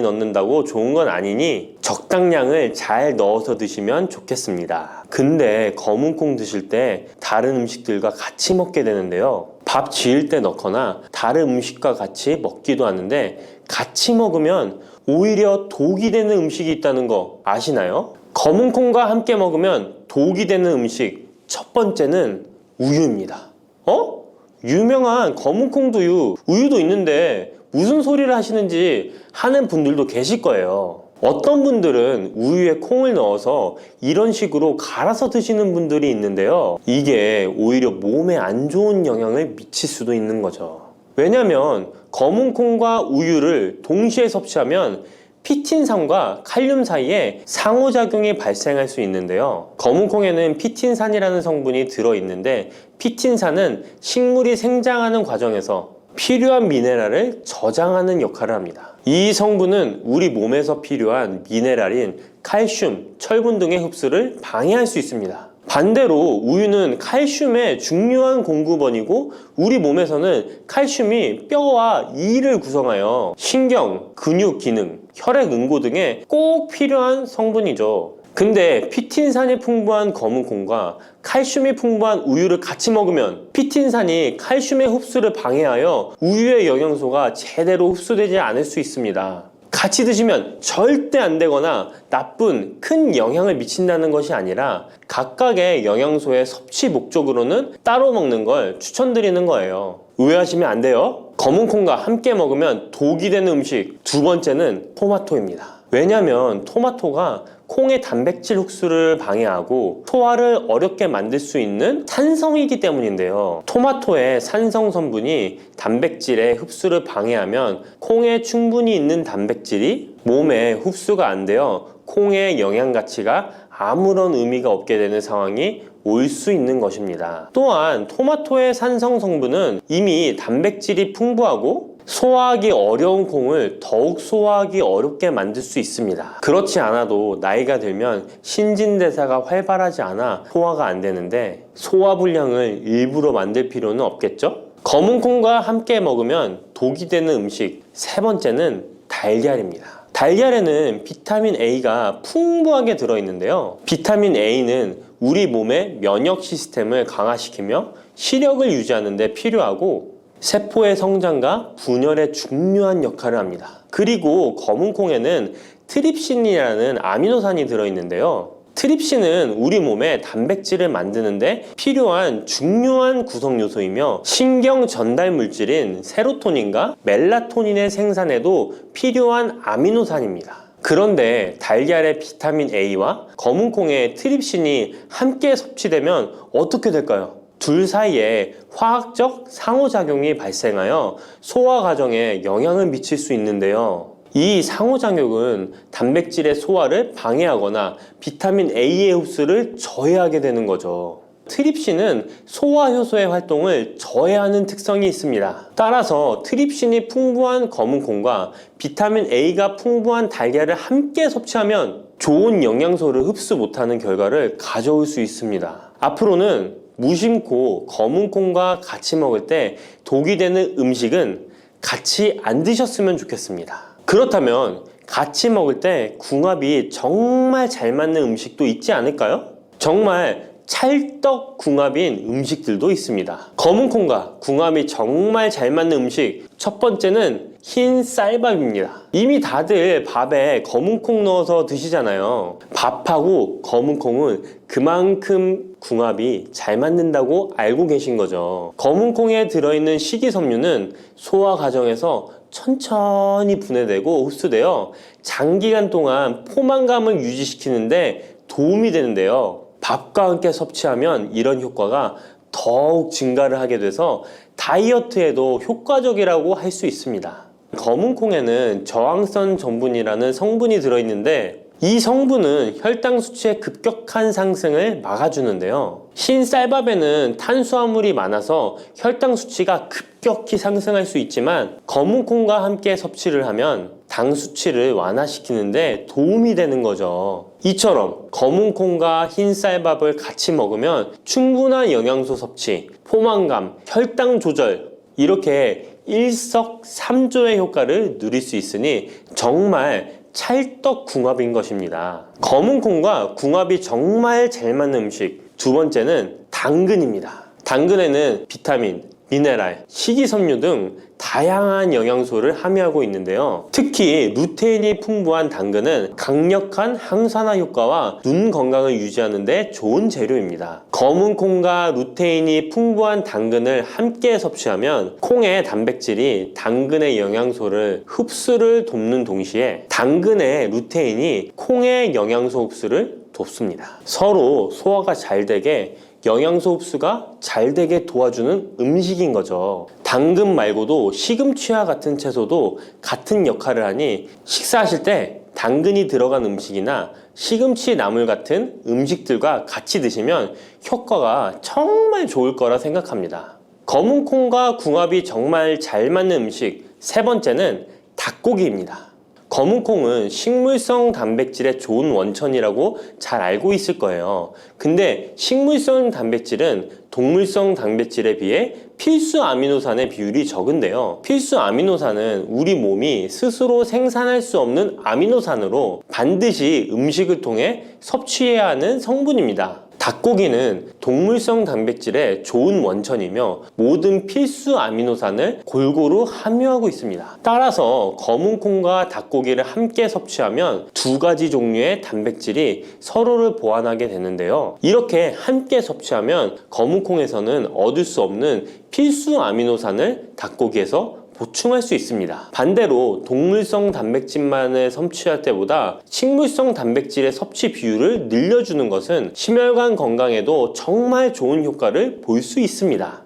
넣는다고 좋은 건 아니니 적당량을 잘 넣어서 드시면 좋겠습니다. 근데 검은 콩 드실 때 다른 음식들과 같이 먹게 되는데요. 밥 지을 때 넣거나 다른 음식과 같이 먹기도 하는데 같이 먹으면 오히려 독이 되는 음식이 있다는 거 아시나요? 검은 콩과 함께 먹으면 독이 되는 음식 첫 번째는 우유입니다. 유명한 검은콩두유, 우유도 있는데 무슨 소리를 하시는지 하는 분들도 계실 거예요. 어떤 분들은 우유에 콩을 넣어서 이런 식으로 갈아서 드시는 분들이 있는데요. 이게 오히려 몸에 안 좋은 영향을 미칠 수도 있는 거죠. 왜냐면 검은콩과 우유를 동시에 섭취하면 피틴산과 칼륨 사이에 상호작용이 발생할 수 있는데요. 검은콩에는 피틴산이라는 성분이 들어있는데 피틴산은 식물이 생장하는 과정에서 필요한 미네랄을 저장하는 역할을 합니다. 이 성분은 우리 몸에서 필요한 미네랄인 칼슘, 철분 등의 흡수를 방해할 수 있습니다. 반대로 우유는 칼슘의 중요한 공급원이고 우리 몸에서는 칼슘이 뼈와 이를 구성하여 신경, 근육 기능, 혈액 응고 등에 꼭 필요한 성분이죠. 근데 피틴산이 풍부한 검은콩과 칼슘이 풍부한 우유를 같이 먹으면 피틴산이 칼슘의 흡수를 방해하여 우유의 영양소가 제대로 흡수되지 않을 수 있습니다. 같이 드시면 절대 안 되거나 나쁜 큰 영향을 미친다는 것이 아니라 각각의 영양소의 섭취 목적으로는 따로 먹는 걸 추천드리는 거예요. 오해하시면 안 돼요. 검은콩과 함께 먹으면 독이 되는 음식 두 번째는 토마토입니다. 왜냐면 토마토가 콩의 단백질 흡수를 방해하고 소화를 어렵게 만들 수 있는 산성이기 때문인데요. 토마토의 산성 성분이 단백질의 흡수를 방해하면 콩에 충분히 있는 단백질이 몸에 흡수가 안 되어 콩의 영양 가치가 아무런 의미가 없게 되는 상황이 올 수 있는 것입니다. 또한 토마토의 산성 성분은 이미 단백질이 풍부하고 소화하기 어려운 콩을 더욱 소화하기 어렵게 만들 수 있습니다. 그렇지 않아도 나이가 들면 신진대사가 활발하지 않아 소화가 안 되는데 소화불량을 일부러 만들 필요는 없겠죠? 검은콩과 함께 먹으면 독이 되는 음식 세 번째는 달걀입니다. 달걀에는 비타민 A가 풍부하게 들어있는데요. 비타민 A는 우리 몸의 면역 시스템을 강화시키며 시력을 유지하는 데 필요하고 세포의 성장과 분열에 중요한 역할을 합니다. 그리고 검은콩에는 트립신이라는 아미노산이 들어있는데요. 트립신은 우리 몸에 단백질을 만드는데 필요한 중요한 구성 요소이며 신경 전달 물질인 세로토닌과 멜라토닌의 생산에도 필요한 아미노산입니다. 그런데 달걀의 비타민 A와 검은콩의 트립신이 함께 섭취되면 어떻게 될까요? 둘 사이에 화학적 상호작용이 발생하여 소화 과정에 영향을 미칠 수 있는데요. 이 상호작용은 단백질의 소화를 방해하거나 비타민 A의 흡수를 저해하게 되는 거죠. 트립신은 소화 효소의 활동을 저해하는 특성이 있습니다. 따라서 트립신이 풍부한 검은콩과 비타민 A가 풍부한 달걀을 함께 섭취하면 좋은 영양소를 흡수 못하는 결과를 가져올 수 있습니다. 앞으로는 무심코 검은콩과 같이 먹을 때 독이 되는 음식은 같이 안 드셨으면 좋겠습니다. 그렇다면 같이 먹을 때 궁합이 정말 잘 맞는 음식도 있지 않을까요? 정말 찰떡궁합인 음식들도 있습니다. 검은콩과 궁합이 정말 잘 맞는 음식 첫 번째는 흰 쌀밥입니다. 이미 다들 밥에 검은콩 넣어서 드시잖아요. 밥하고 검은콩은 그만큼 궁합이 잘 맞는다고 알고 계신 거죠. 검은콩에 들어있는 식이섬유는 소화 과정에서 천천히 분해되고 흡수되어 장기간 동안 포만감을 유지시키는데 도움이 되는데요. 밥과 함께 섭취하면 이런 효과가 더욱 증가를 하게 돼서 다이어트에도 효과적이라고 할 수 있습니다. 검은콩에는 저항성 전분이라는 성분이 들어있는데 이 성분은 혈당 수치의 급격한 상승을 막아주는데요. 흰 쌀밥에는 탄수화물이 많아서 혈당 수치가 급격히 상승할 수 있지만 검은콩과 함께 섭취를 하면 당 수치를 완화시키는데 도움이 되는 거죠. 이처럼 검은콩과 흰 쌀밥을 같이 먹으면 충분한 영양소 섭취, 포만감, 혈당 조절 이렇게 일석삼조의 효과를 누릴 수 있으니 정말 찰떡궁합인 것입니다. 검은콩과 궁합이 정말 잘 맞는 음식 두 번째는 당근입니다. 당근에는 비타민, 미네랄, 식이섬유 등 다양한 영양소를 함유하고 있는데요. 특히 특히 루테인이 풍부한 당근은 강력한 항산화 효과와 눈 건강을 유지하는 데 좋은 재료입니다. 검은 콩과 루테인이 풍부한 당근을 함께 섭취하면 콩의 단백질이 당근의 영양소를 흡수를 돕는 동시에 당근의 루테인이 콩의 영양소 흡수를 돕습니다. 서로 소화가 잘 되게 영양소 흡수가 잘 되게 도와주는 음식인 거죠. 당근 말고도 시금치와 같은 채소도 같은 역할을 하니 식사하실 때 당근이 들어간 음식이나 시금치 나물 같은 음식들과 같이 드시면 효과가 정말 좋을 거라 생각합니다. 검은 콩과 궁합이 정말 잘 맞는 음식 세 번째는 닭고기입니다. 검은 콩은 식물성 단백질의 좋은 원천이라고 잘 알고 있을 거예요. 근데 식물성 단백질은 동물성 단백질에 비해 필수 아미노산의 비율이 적은데요. 필수 아미노산은 우리 몸이 스스로 생산할 수 없는 아미노산으로 반드시 음식을 통해 섭취해야 하는 성분입니다. 닭고기는 동물성 단백질의 좋은 원천이며 모든 필수 아미노산을 골고루 함유하고 있습니다. 따라서 검은 콩과 닭고기를 함께 섭취하면 두 가지 종류의 단백질이 서로를 보완하게 되는데요. 이렇게 함께 섭취하면 검은 콩에서는 얻을 수 없는 필수 아미노산을 닭고기에서 보충할 수 있습니다. 반대로 동물성 단백질만을 섭취할 때보다 식물성 단백질의 섭취 비율을 늘려주는 것은 심혈관 건강에도 정말 좋은 효과를 볼 수 있습니다.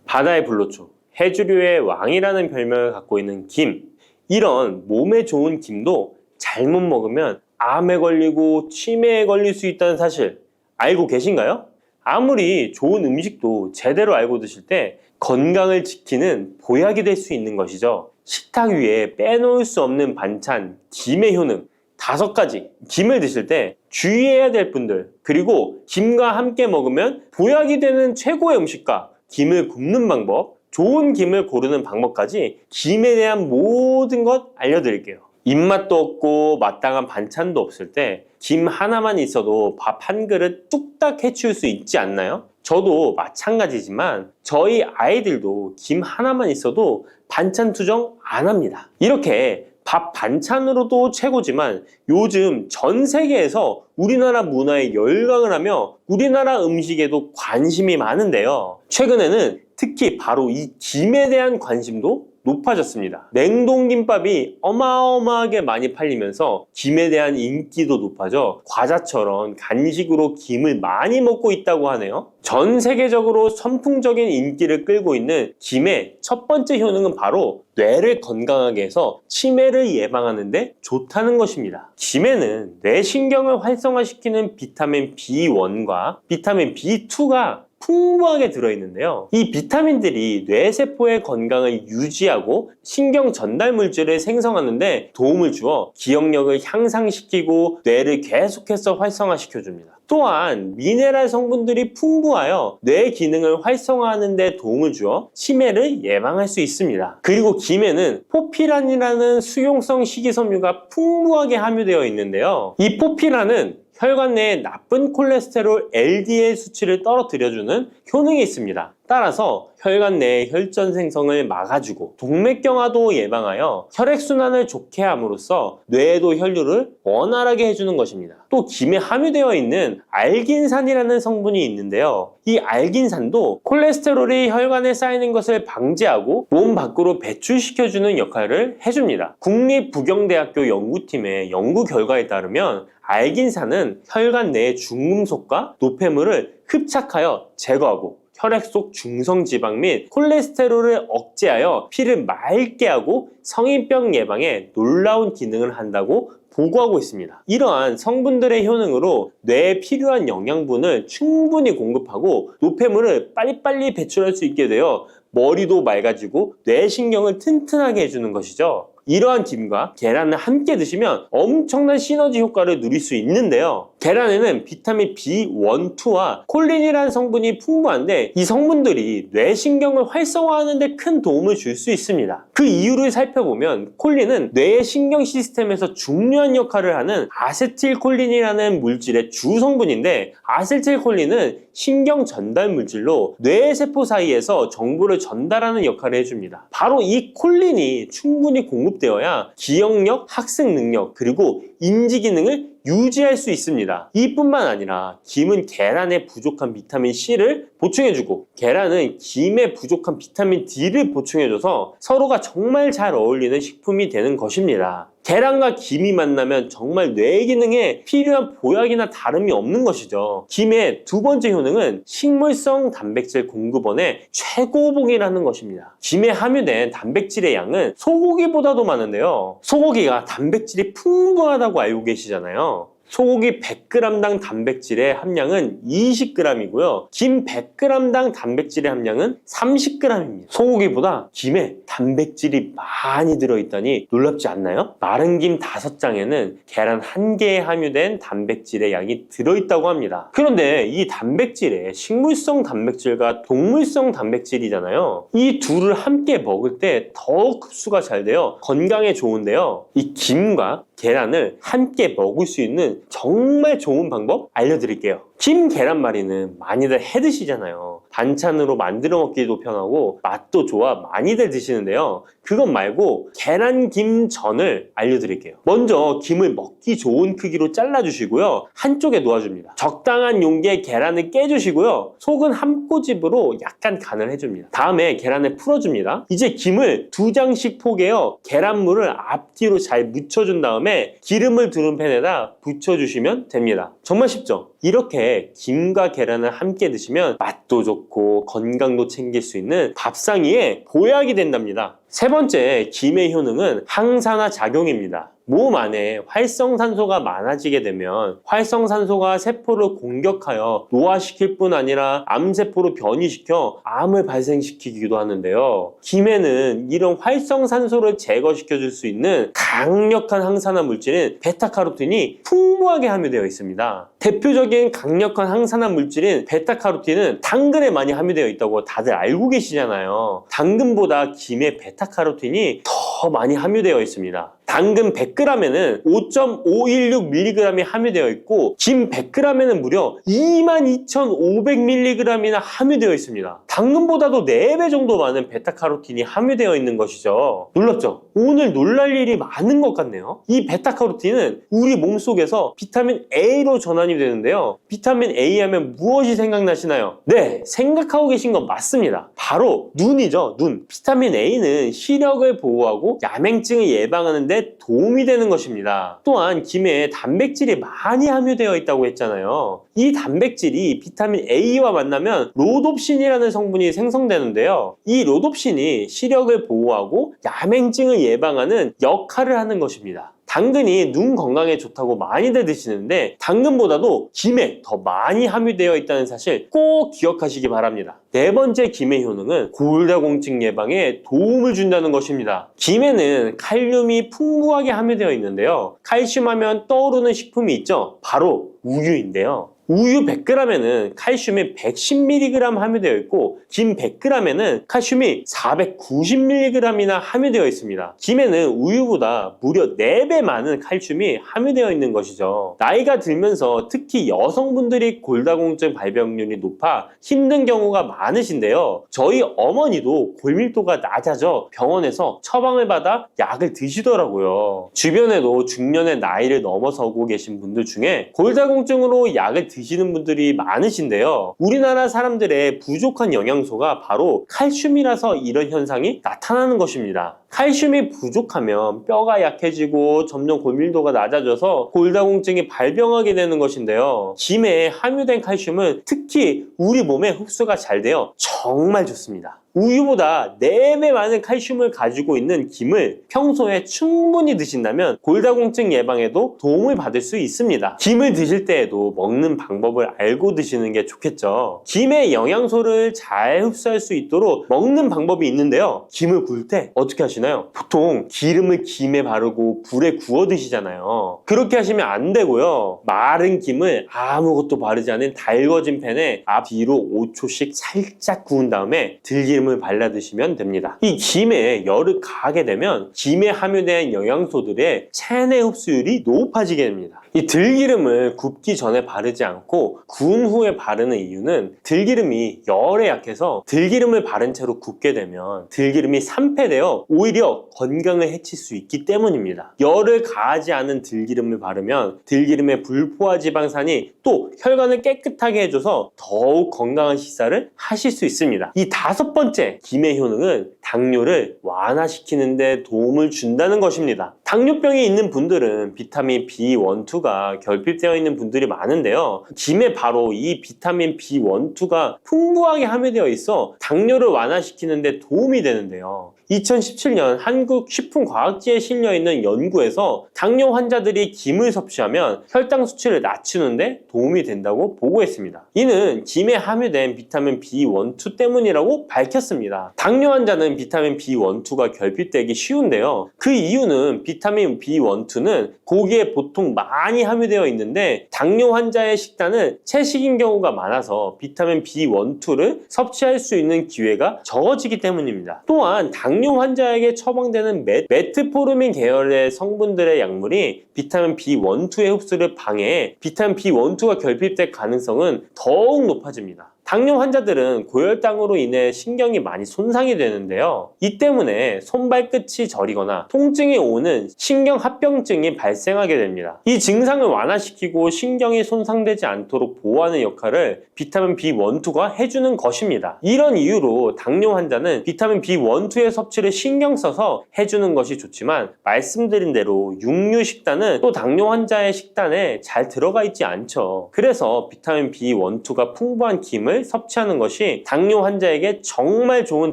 바다의 불로초, 해조류의 왕이라는 별명을 갖고 있는 김. 이런 몸에 좋은 김도 잘못 먹으면 암에 걸리고 치매에 걸릴 수 있다는 사실 알고 계신가요? 아무리 좋은 음식도 제대로 알고 드실 때 건강을 지키는 보약이 될 수 있는 것이죠. 식탁 위에 빼놓을 수 없는 반찬, 김의 효능 5가지. 김을 드실 때 주의해야 될 분들, 그리고 김과 함께 먹으면 보약이 되는 최고의 음식과 김을 굽는 방법, 좋은 김을 고르는 방법까지 김에 대한 모든 것 알려드릴게요. 입맛도 없고 마땅한 반찬도 없을 때 김 하나만 있어도 밥 한 그릇 뚝딱 해치울 수 있지 않나요? 저도 마찬가지지만 저희 아이들도 김 하나만 있어도 반찬 투정 안 합니다. 이렇게 밥 반찬으로도 최고지만 요즘 전 세계에서 우리나라 문화에 열광을 하며 우리나라 음식에도 관심이 많은데요. 최근에는 특히 바로 이 김에 대한 관심도 높아졌습니다. 냉동김밥이 어마어마하게 많이 팔리면서 김에 대한 인기도 높아져 과자처럼 간식으로 김을 많이 먹고 있다고 하네요. 전 세계적으로 선풍적인 인기를 끌고 있는 김의 첫 번째 효능은 바로 뇌를 건강하게 해서 치매를 예방하는 데 좋다는 것입니다. 김에는 뇌신경을 활성화시키는 비타민 B1과 비타민 B2가 풍부하게 들어있는데요. 이 비타민들이 뇌세포의 건강을 유지하고 신경 전달 물질을 생성하는 데 도움을 주어 기억력을 향상시키고 뇌를 계속해서 활성화시켜줍니다. 또한 미네랄 성분들이 풍부하여 뇌 기능을 활성화하는 데 도움을 주어 치매를 예방할 수 있습니다. 그리고 김에는 포피란이라는 수용성 식이섬유가 풍부하게 함유되어 있는데요. 이 포피란은 혈관 내에 나쁜 콜레스테롤 LDL 수치를 떨어뜨려주는 효능이 있습니다. 따라서 혈관 내의 혈전 생성을 막아주고 동맥경화도 예방하여 혈액순환을 좋게 함으로써 뇌에도 혈류를 원활하게 해주는 것입니다. 또 김에 함유되어 있는 알긴산이라는 성분이 있는데요. 이 알긴산도 콜레스테롤이 혈관에 쌓이는 것을 방지하고 몸 밖으로 배출시켜주는 역할을 해줍니다. 국립부경대학교 연구팀의 연구 결과에 따르면 알긴산은 혈관 내의 중금속과 노폐물을 흡착하여 제거하고 혈액 속 중성지방 및 콜레스테롤을 억제하여 피를 맑게 하고 성인병 예방에 놀라운 기능을 한다고 보고하고 있습니다. 이러한 성분들의 효능으로 뇌에 필요한 영양분을 충분히 공급하고 노폐물을 빨리빨리 배출할 수 있게 되어 머리도 맑아지고 뇌신경을 튼튼하게 해주는 것이죠. 이러한 김과 계란을 함께 드시면 엄청난 시너지 효과를 누릴 수 있는데요. 계란에는 비타민 B1, 2와 콜린이라는 성분이 풍부한데 이 성분들이 뇌신경을 활성화하는 데 큰 도움을 줄 수 있습니다. 그 이유를 살펴보면 콜린은 뇌의 신경 시스템에서 중요한 역할을 하는 아세틸콜린이라는 물질의 주 성분인데, 아세틸콜린은 신경 전달 물질로 뇌 세포 사이에서 정보를 전달하는 역할을 해줍니다. 바로 이 콜린이 충분히 공급되어야 기억력, 학습 능력, 그리고 인지 기능을 유지할 수 있습니다. 이뿐만 아니라 김은 계란에 부족한 비타민 C를 보충해주고, 계란은 김에 부족한 비타민 D를 보충해줘서 서로가 정말 잘 어울리는 식품이 되는 것입니다. 계란과 김이 만나면 정말 뇌 기능에 필요한 보약이나 다름이 없는 것이죠. 김의 두 번째 효능은 식물성 단백질 공급원의 최고봉이라는 것입니다. 김에 함유된 단백질의 양은 소고기보다도 많은데요. 소고기가 단백질이 풍부하다고 알고 계시잖아요. 소고기 100g당 단백질의 함량은 20g이고요. 김 100g당 단백질의 함량은 30g입니다. 소고기보다 김에 단백질이 많이 들어있다니 놀랍지 않나요? 마른 김 5장에는 계란 1개에 함유된 단백질의 양이 들어있다고 합니다. 그런데 이 단백질에 식물성 단백질과 동물성 단백질이잖아요. 이 둘을 함께 먹을 때 더욱 흡수가 잘 되어 건강에 좋은데요. 이 김과 계란을 함께 먹을 수 있는 정말 좋은 방법 알려드릴게요. 김 계란말이는 많이들 해 드시잖아요. 반찬으로 만들어 먹기도 편하고 맛도 좋아 많이들 드시는데요. 그것 말고 계란김전을 알려드릴게요. 먼저 김을 먹기 좋은 크기로 잘라주시고요. 한쪽에 놓아줍니다. 적당한 용기에 계란을 깨주시고요. 속은 한 꼬집으로 약간 간을 해줍니다. 다음에 계란을 풀어줍니다. 이제 김을 2장씩 포개어 계란물을 앞뒤로 잘 묻혀준 다음에 기름을 두른 팬에다 부쳐주시면 됩니다. 정말 쉽죠? 이렇게 김과 계란을 함께 드시면 맛도 좋고 건강도 챙길 수 있는 밥상위에 보약이 된답니다. 세 번째, 김의 효능은 항산화 작용입니다. 몸 안에 활성산소가 많아지게 되면 활성산소가 세포를 공격하여 노화시킬 뿐 아니라 암세포로 변이시켜 암을 발생시키기도 하는데요. 김에는 이런 활성산소를 제거시켜 줄 수 있는 강력한 항산화 물질인 베타카로틴이 풍부하게 함유되어 있습니다. 대표적인 강력한 항산화 물질인 베타카로틴은 당근에 많이 함유되어 있다고 다들 알고 계시잖아요. 당근보다 김에 베타카로틴이 더 많이 함유되어 있습니다. 당근 100g에는 5.516mg이 함유되어 있고 김 100g에는 무려 22,500mg이나 함유되어 있습니다. 당근보다도 4배 정도 많은 베타카로틴이 함유되어 있는 것이죠. 놀랍죠? 오늘 놀랄 일이 많은 것 같네요. 이 베타카로틴은 우리 몸속에서 비타민 A로 전환이 되는데요. 비타민 A 하면 무엇이 생각나시나요? 네, 생각하고 계신 건 맞습니다. 바로 눈이죠, 눈. 비타민 A는 시력을 보호하고 야맹증을 예방하는 데 도움이 되는 것입니다. 또한 김에 단백질이 많이 함유되어 있다고 했잖아요. 이 단백질이 비타민 A와 만나면 로놉신이라는 성분이 생성되는데요. 이 로놉신이 시력을 보호하고 야맹증을 예방하는 역할을 하는 것입니다. 당근이 눈 건강에 좋다고 많이들 드시는데 당근보다도 김에 더 많이 함유되어 있다는 사실 꼭 기억하시기 바랍니다. 네 번째 김의 효능은 골다공증 예방에 도움을 준다는 것입니다. 김에는 칼륨이 풍부하게 함유되어 있는데요. 칼슘 하면 떠오르는 식품이 있죠. 바로 우유인데요. 우유 100g에는 칼슘이 110mg 함유되어 있고 김 100g에는 칼슘이 490mg이나 함유되어 있습니다. 김에는 우유보다 무려 4배 많은 칼슘이 함유되어 있는 것이죠. 나이가 들면서 특히 여성분들이 골다공증 발병률이 높아 힘든 경우가 많으신데요. 저희 어머니도 골밀도가 낮아져 병원에서 처방을 받아 약을 드시더라고요. 주변에도 중년의 나이를 넘어서고 계신 분들 중에 골다공증으로 약을 드시는 분들이 많으신데요. 우리나라 사람들의 부족한 영양소가 바로 칼슘이라서 이런 현상이 나타나는 것입니다. 칼슘이 부족하면 뼈가 약해지고 점점 골밀도가 낮아져서 골다공증이 발병하게 되는 것인데요. 김에 함유된 칼슘은 특히 우리 몸에 흡수가 잘 되어 정말 좋습니다. 우유보다 4배 많은 칼슘을 가지고 있는 김을 평소에 충분히 드신다면 골다공증 예방에도 도움을 받을 수 있습니다. 김을 드실 때에도 먹는 방법을 알고 드시는 게 좋겠죠. 김의 영양소를 잘 흡수할 수 있도록 먹는 방법이 있는데요. 김을 구울 때 어떻게 하시나요? 드시나요? 보통 기름을 김에 바르고 불에 구워 드시잖아요. 그렇게 하시면 안 되고요. 마른 김을 아무것도 바르지 않은 달궈진 팬에 앞뒤로 5초씩 살짝 구운 다음에 들기름을 발라 드시면 됩니다. 이 김에 열을 가하게 되면 김에 함유된 영양소들의 체내 흡수율이 높아지게 됩니다. 이 들기름을 굽기 전에 바르지 않고 구운 후에 바르는 이유는 들기름이 열에 약해서 들기름을 바른 채로 굽게 되면 들기름이 산패되어 오히려 건강을 해칠 수 있기 때문입니다. 열을 가하지 않은 들기름을 바르면 들기름의 불포화 지방산이 또 혈관을 깨끗하게 해줘서 더욱 건강한 식사를 하실 수 있습니다. 이 5번째 김의 효능은 당뇨를 완화시키는 데 도움을 준다는 것입니다. 당뇨병이 있는 분들은 비타민 B1, 2가 결핍되어 있는 분들이 많은데요. 김에 바로 이 비타민 B1, 2가 풍부하게 함유되어 있어 당뇨를 완화시키는 데 도움이 되는데요. 2017년 한국식품과학지에 실려있는 연구에서 당뇨 환자들이 김을 섭취하면 혈당 수치를 낮추는 데 도움이 된다고 보고했습니다. 이는 김에 함유된 비타민 B1, 2 때문이라고 밝혔습니다. 당뇨 환자는 비타민 B1, 2가 결핍되기 쉬운데요. 그 이유는 비타민 B1, 2는 고기에 보통 많이 함유되어 있는데 당뇨 환자의 식단은 채식인 경우가 많아서 비타민 B1, 2를 섭취할 수 있는 기회가 적어지기 때문입니다. 또한 당뇨 환자에게 처방되는 메트포르민 계열의 성분들의 약물이 비타민 B1, 2의 흡수를 방해해 비타민 B1, 2가 결핍될 가능성은 더욱 높아집니다. 당뇨 환자들은 고혈당으로 인해 신경이 많이 손상이 되는데요. 이 때문에 손발끝이 저리거나 통증이 오는 신경합병증이 발생하게 됩니다. 이 증상을 완화시키고 신경이 손상되지 않도록 보호하는 역할을 비타민 B1, 2가 해주는 것입니다. 이런 이유로 당뇨 환자는 비타민 B1, 2의 섭취를 신경 써서 해주는 것이 좋지만 말씀드린 대로 육류 식단은 또 당뇨 환자의 식단에 잘 들어가 있지 않죠. 그래서 비타민 B1, 2가 풍부한 김을 섭취하는 것이 당뇨 환자에게 정말 좋은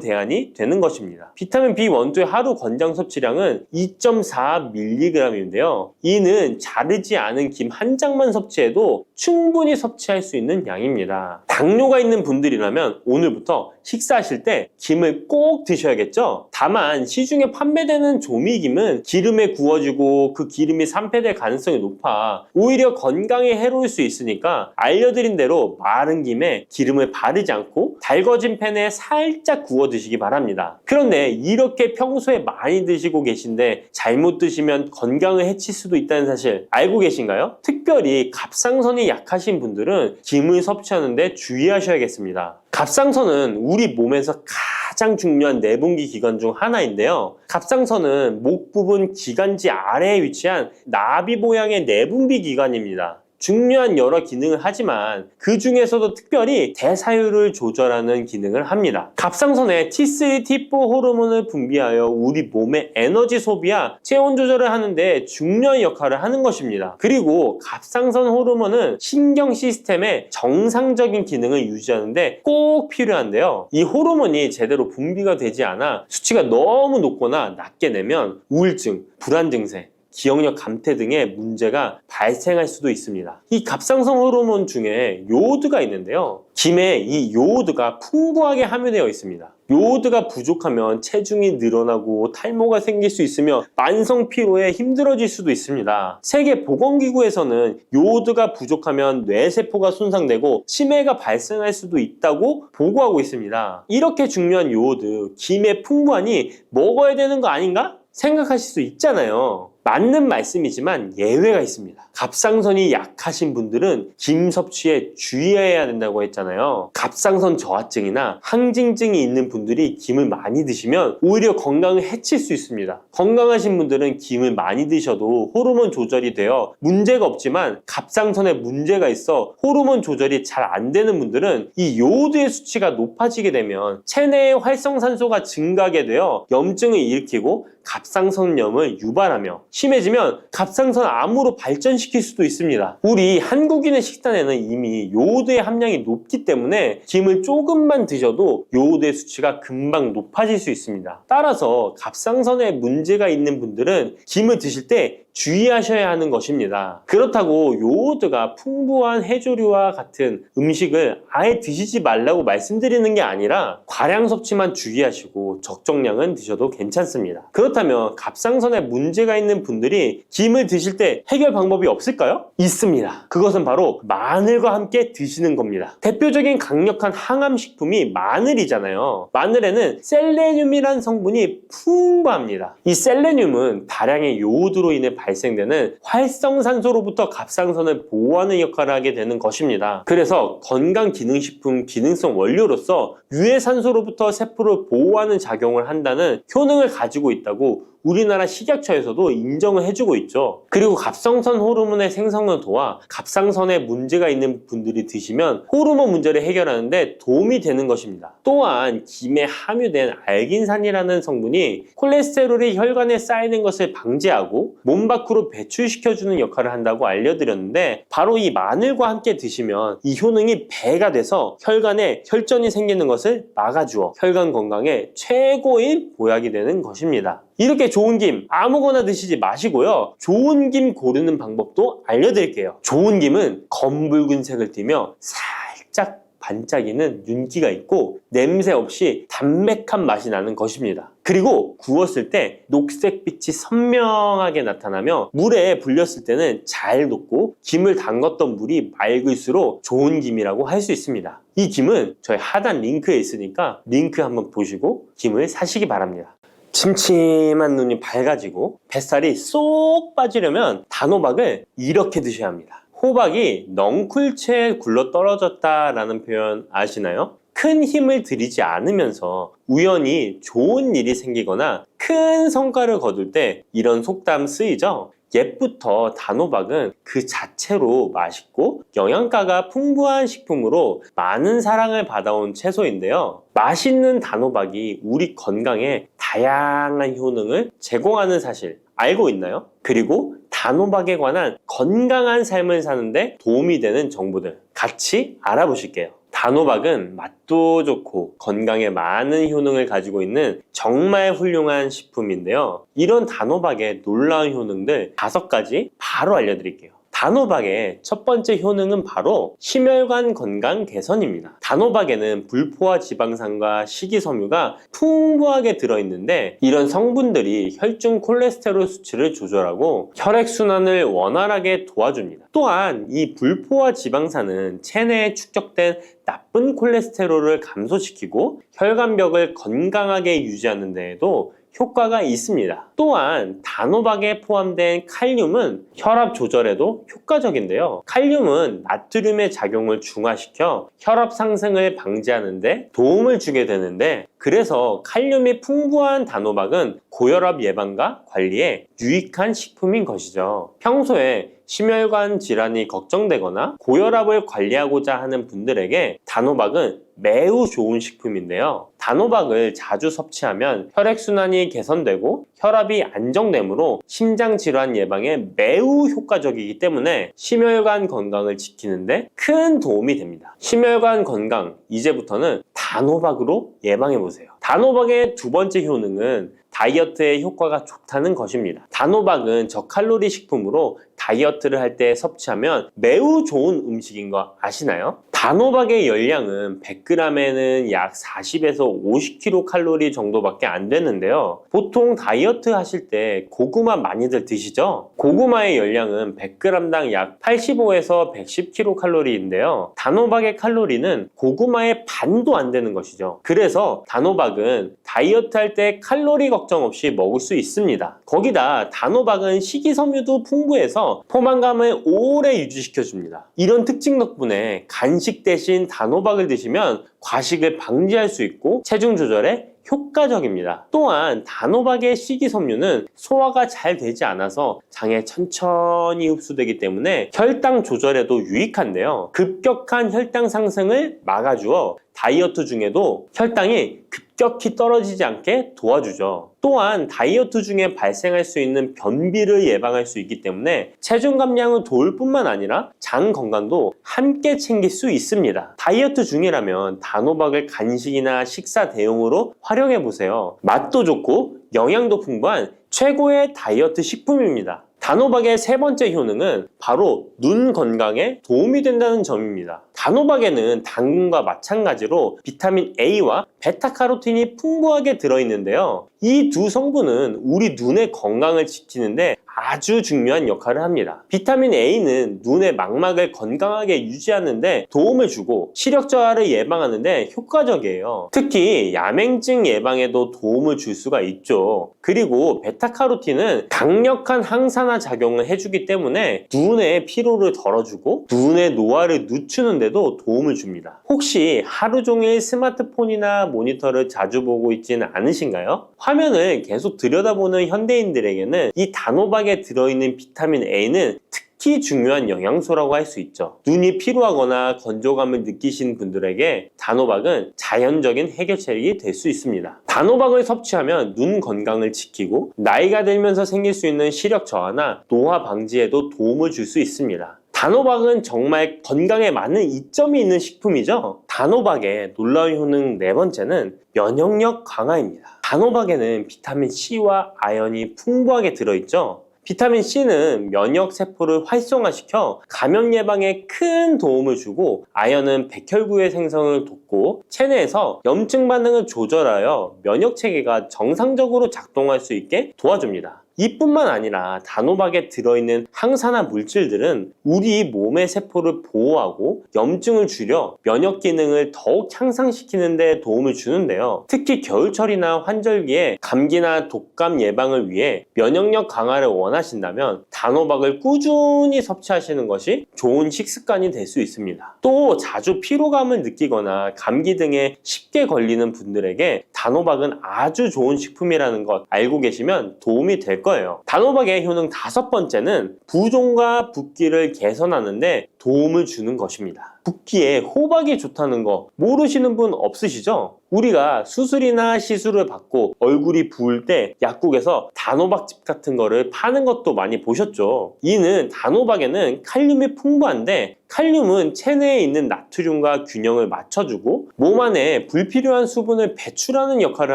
대안이 되는 것입니다. 비타민 B1, 2의 하루 권장 섭취량은 2.4mg인데요. 이는 자르지 않은 김 한 장만 섭취해도 충분히 섭취할 수 있는 양입니다. 당뇨가 있는 분들이라면 오늘부터 식사하실 때 김을 꼭 드셔야겠죠? 다만 시중에 판매되는 조미김은 기름에 구워지고 그 기름이 산패될 가능성이 높아 오히려 건강에 해로울 수 있으니까 알려드린 대로 마른 김에 기름을 바르지 않고 달궈진 팬에 살짝 구워 드시기 바랍니다. 그런데 이렇게 평소에 많이 드시고 계신데 잘못 드시면 건강을 해칠 수도 있다는 사실 알고 계신가요? 특별히 갑상선이 약하신 분들은 김을 섭취하는데 주의하셔야겠습니다. 갑상선은 우리 몸에서 가장 중요한 내분비 기관 중 하나인데요. 갑상선은 목 부분 기관지 아래에 위치한 나비 모양의 내분비 기관입니다. 중요한 여러 기능을 하지만 그 중에서도 특별히 대사율을 조절하는 기능을 합니다. 갑상선에 T3, T4 호르몬을 분비하여 우리 몸의 에너지 소비와 체온 조절을 하는데 중요한 역할을 하는 것입니다. 그리고 갑상선 호르몬은 신경 시스템의 정상적인 기능을 유지하는데 꼭 필요한데요. 이 호르몬이 제대로 분비가 되지 않아 수치가 너무 높거나 낮게 되면 우울증, 불안 증세, 기억력 감퇴 등의 문제가 발생할 수도 있습니다. 이 갑상선 호르몬 중에 요오드가 있는데요. 김에 이 요오드가 풍부하게 함유되어 있습니다. 요오드가 부족하면 체중이 늘어나고 탈모가 생길 수 있으며 만성 피로에 힘들어질 수도 있습니다. 세계보건기구에서는 요오드가 부족하면 뇌세포가 손상되고 치매가 발생할 수도 있다고 보고하고 있습니다. 이렇게 중요한 요오드, 김에 풍부하니 먹어야 되는 거 아닌가? 생각하실 수 있잖아요. 맞는 말씀이지만 예외가 있습니다. 갑상선이 약하신 분들은 김 섭취에 주의해야 된다고 했잖아요. 갑상선 저하증이나 항진증이 있는 분들이 김을 많이 드시면 오히려 건강을 해칠 수 있습니다. 건강하신 분들은 김을 많이 드셔도 호르몬 조절이 되어 문제가 없지만 갑상선에 문제가 있어 호르몬 조절이 잘 안 되는 분들은 이 요오드의 수치가 높아지게 되면 체내의 활성산소가 증가하게 되어 염증을 일으키고 갑상선염을 유발하며 심해지면 갑상선 암으로 발전시킬 수도 있습니다. 우리 한국인의 식단에는 이미 요오드의 함량이 높기 때문에 김을 조금만 드셔도 요오드의 수치가 금방 높아질 수 있습니다. 따라서 갑상선에 문제가 있는 분들은 김을 드실 때 주의하셔야 하는 것입니다. 그렇다고 요오드가 풍부한 해조류와 같은 음식을 아예 드시지 말라고 말씀드리는 게 아니라 과량 섭취만 주의하시고 적정량은 드셔도 괜찮습니다. 그렇다면 갑상선에 문제가 있는 분들이 김을 드실 때 해결 방법이 없을까요? 있습니다. 그것은 바로 마늘과 함께 드시는 겁니다. 대표적인 강력한 항암식품이 마늘이잖아요. 마늘에는 셀레늄이란 성분이 풍부합니다. 이 셀레늄은 다량의 요오드로 인해 발생되는 활성산소로부터 갑상선을 보호하는 역할을 하게 되는 것입니다. 그래서 건강기능식품 기능성 원료로서 유해산소로부터 세포를 보호하는 작용을 한다는 효능을 가지고 있다고 우리나라 식약처에서도 인정을 해주고 있죠. 그리고 갑상선 호르몬의 생성을 도와 갑상선에 문제가 있는 분들이 드시면 호르몬 문제를 해결하는데 도움이 되는 것입니다. 또한 김에 함유된 알긴산이라는 성분이 콜레스테롤이 혈관에 쌓이는 것을 방지하고 몸 밖으로 배출시켜주는 역할을 한다고 알려드렸는데 바로 이 마늘과 함께 드시면 이 효능이 배가 돼서 혈관에 혈전이 생기는 것을 막아주어 혈관 건강에 최고의 보약이 되는 것입니다. 이렇게 좋은 김 아무거나 드시지 마시고요. 좋은 김 고르는 방법도 알려드릴게요. 좋은 김은 검붉은색을 띠며 살짝 반짝이는 윤기가 있고 냄새 없이 담백한 맛이 나는 것입니다. 그리고 구웠을 때 녹색빛이 선명하게 나타나며 물에 불렸을 때는 잘 녹고 김을 담갔던 물이 맑을수록 좋은 김이라고 할 수 있습니다. 이 김은 저희 하단 링크에 있으니까 링크 한번 보시고 김을 사시기 바랍니다. 침침한 눈이 밝아지고 뱃살이 쏙 빠지려면 단호박을 이렇게 드셔야 합니다. 호박이 넝쿨채에 굴러 떨어졌다라는 표현 아시나요? 큰 힘을 들이지 않으면서 우연히 좋은 일이 생기거나 큰 성과를 거둘 때 이런 속담 쓰이죠? 옛부터 단호박은 그 자체로 맛있고 영양가가 풍부한 식품으로 많은 사랑을 받아온 채소인데요. 맛있는 단호박이 우리 건강에 다양한 효능을 제공하는 사실 알고 있나요? 그리고 단호박에 관한 건강한 삶을 사는데 도움이 되는 정보들 같이 알아보실게요. 단호박은 맛도 좋고 건강에 많은 효능을 가지고 있는 정말 훌륭한 식품인데요. 이런 단호박의 놀라운 효능들 5가지 바로 알려드릴게요. 단호박의 첫 번째 효능은 바로 심혈관 건강 개선입니다. 단호박에는 불포화 지방산과 식이섬유가 풍부하게 들어있는데 이런 성분들이 혈중 콜레스테롤 수치를 조절하고 혈액순환을 원활하게 도와줍니다. 또한 이 불포화 지방산은 체내에 축적된 나쁜 콜레스테롤을 감소시키고 혈관벽을 건강하게 유지하는 데에도 효과가 있습니다. 또한 단호박에 포함된 칼륨은 혈압 조절에도 효과적인데요. 칼륨은 나트륨의 작용을 중화시켜 혈압 상승을 방지하는 데 도움을 주게 되는데 그래서 칼륨이 풍부한 단호박은 고혈압 예방과 관리에 유익한 식품인 것이죠. 평소에 심혈관 질환이 걱정되거나 고혈압을 관리하고자 하는 분들에게 단호박은 매우 좋은 식품인데요. 단호박을 자주 섭취하면 혈액순환이 개선되고 혈압이 안정되므로 심장질환 예방에 매우 효과적이기 때문에 심혈관 건강을 지키는데 큰 도움이 됩니다. 심혈관 건강, 이제부터는 단호박으로 예방해보세요. 단호박의 두 번째 효능은 다이어트에 효과가 좋다는 것입니다. 단호박은 저칼로리 식품으로 다이어트를 할 때 섭취하면 매우 좋은 음식인 거 아시나요? 단호박의 열량은 100g에는 약 40에서 50kcal 정도밖에 안 되는데요. 보통 다이어트 하실 때 고구마 많이들 드시죠? 고구마의 열량은 100g당 약 85에서 110kcal인데요. 단호박의 칼로리는 고구마의 반도 안 되는 것이죠. 그래서 단호박은 다이어트 할 때 칼로리 걱정 없이 먹을 수 있습니다. 거기다 단호박은 식이섬유도 풍부해서 포만감을 오래 유지시켜줍니다. 이런 특징 덕분에 간식 대신 단호박을 드시면 과식을 방지할 수 있고 체중 조절에 효과적입니다. 또한 단호박의 식이섬유는 소화가 잘 되지 않아서 장에 천천히 흡수되기 때문에 혈당 조절에도 유익한데요. 급격한 혈당 상승을 막아주어 다이어트 중에도 혈당이 급격히 떨어지지 않게 도와주죠. 또한 다이어트 중에 발생할 수 있는 변비를 예방할 수 있기 때문에 체중 감량을 도울 뿐만 아니라 장 건강도 함께 챙길 수 있습니다. 다이어트 중이라면 단호박을 간식이나 식사 대용으로 활용해 보세요. 맛도 좋고 영양도 풍부한 최고의 다이어트 식품입니다. 단호박의 세 번째 효능은 바로 눈 건강에 도움이 된다는 점입니다. 단호박에는 당근과 마찬가지로 비타민 A와 베타카로틴이 풍부하게 들어있는데요. 이 두 성분은 우리 눈의 건강을 지키는데 아주 중요한 역할을 합니다. 비타민 A는 눈의 망막을 건강하게 유지하는 데 도움을 주고 시력 저하를 예방하는 데 효과적이에요. 특히 야맹증 예방에도 도움을 줄 수가 있죠. 그리고 베타카로틴은 강력한 항산화 작용을 해주기 때문에 눈의 피로를 덜어주고 눈의 노화를 늦추는 데도 도움을 줍니다. 혹시 하루 종일 스마트폰이나 모니터를 자주 보고 있지는 않으신가요? 화면을 계속 들여다보는 현대인들에게는 이 단호박에 들어있는 비타민 A는 특히 중요한 영양소라고 할 수 있죠. 눈이 피로하거나 건조감을 느끼신 분들에게 단호박은 자연적인 해결책이 될 수 있습니다. 단호박을 섭취하면 눈 건강을 지키고 나이가 들면서 생길 수 있는 시력 저하나 노화 방지에도 도움을 줄 수 있습니다. 단호박은 정말 건강에 많은 이점이 있는 식품이죠. 단호박의 놀라운 효능 네 번째는 면역력 강화입니다. 단호박에는 비타민 C와 아연이 풍부하게 들어있죠. 비타민 C는 면역 세포를 활성화시켜 감염 예방에 큰 도움을 주고 아연은 백혈구의 생성을 돕고 체내에서 염증 반응을 조절하여 면역 체계가 정상적으로 작동할 수 있게 도와줍니다. 이뿐만 아니라 단호박에 들어있는 항산화 물질들은 우리 몸의 세포를 보호하고 염증을 줄여 면역 기능을 더욱 향상시키는 데 도움을 주는데요. 특히 겨울철이나 환절기에 감기나 독감 예방을 위해 면역력 강화를 원하신다면 단호박을 꾸준히 섭취하시는 것이 좋은 식습관이 될 수 있습니다. 또 자주 피로감을 느끼거나 감기 등에 쉽게 걸리는 분들에게 단호박은 아주 좋은 식품이라는 것 알고 계시면 도움이 될 거예요. 단호박의 효능 다섯 번째는 부종과 붓기를 개선하는데 도움을 주는 것입니다. 붓기에 호박이 좋다는 거 모르시는 분 없으시죠? 우리가 수술이나 시술을 받고 얼굴이 부을 때 약국에서 단호박즙 같은 거를 파는 것도 많이 보셨죠? 이는 단호박에는 칼륨이 풍부한데 칼륨은 체내에 있는 나트륨과 균형을 맞춰주고 몸 안에 불필요한 수분을 배출하는 역할을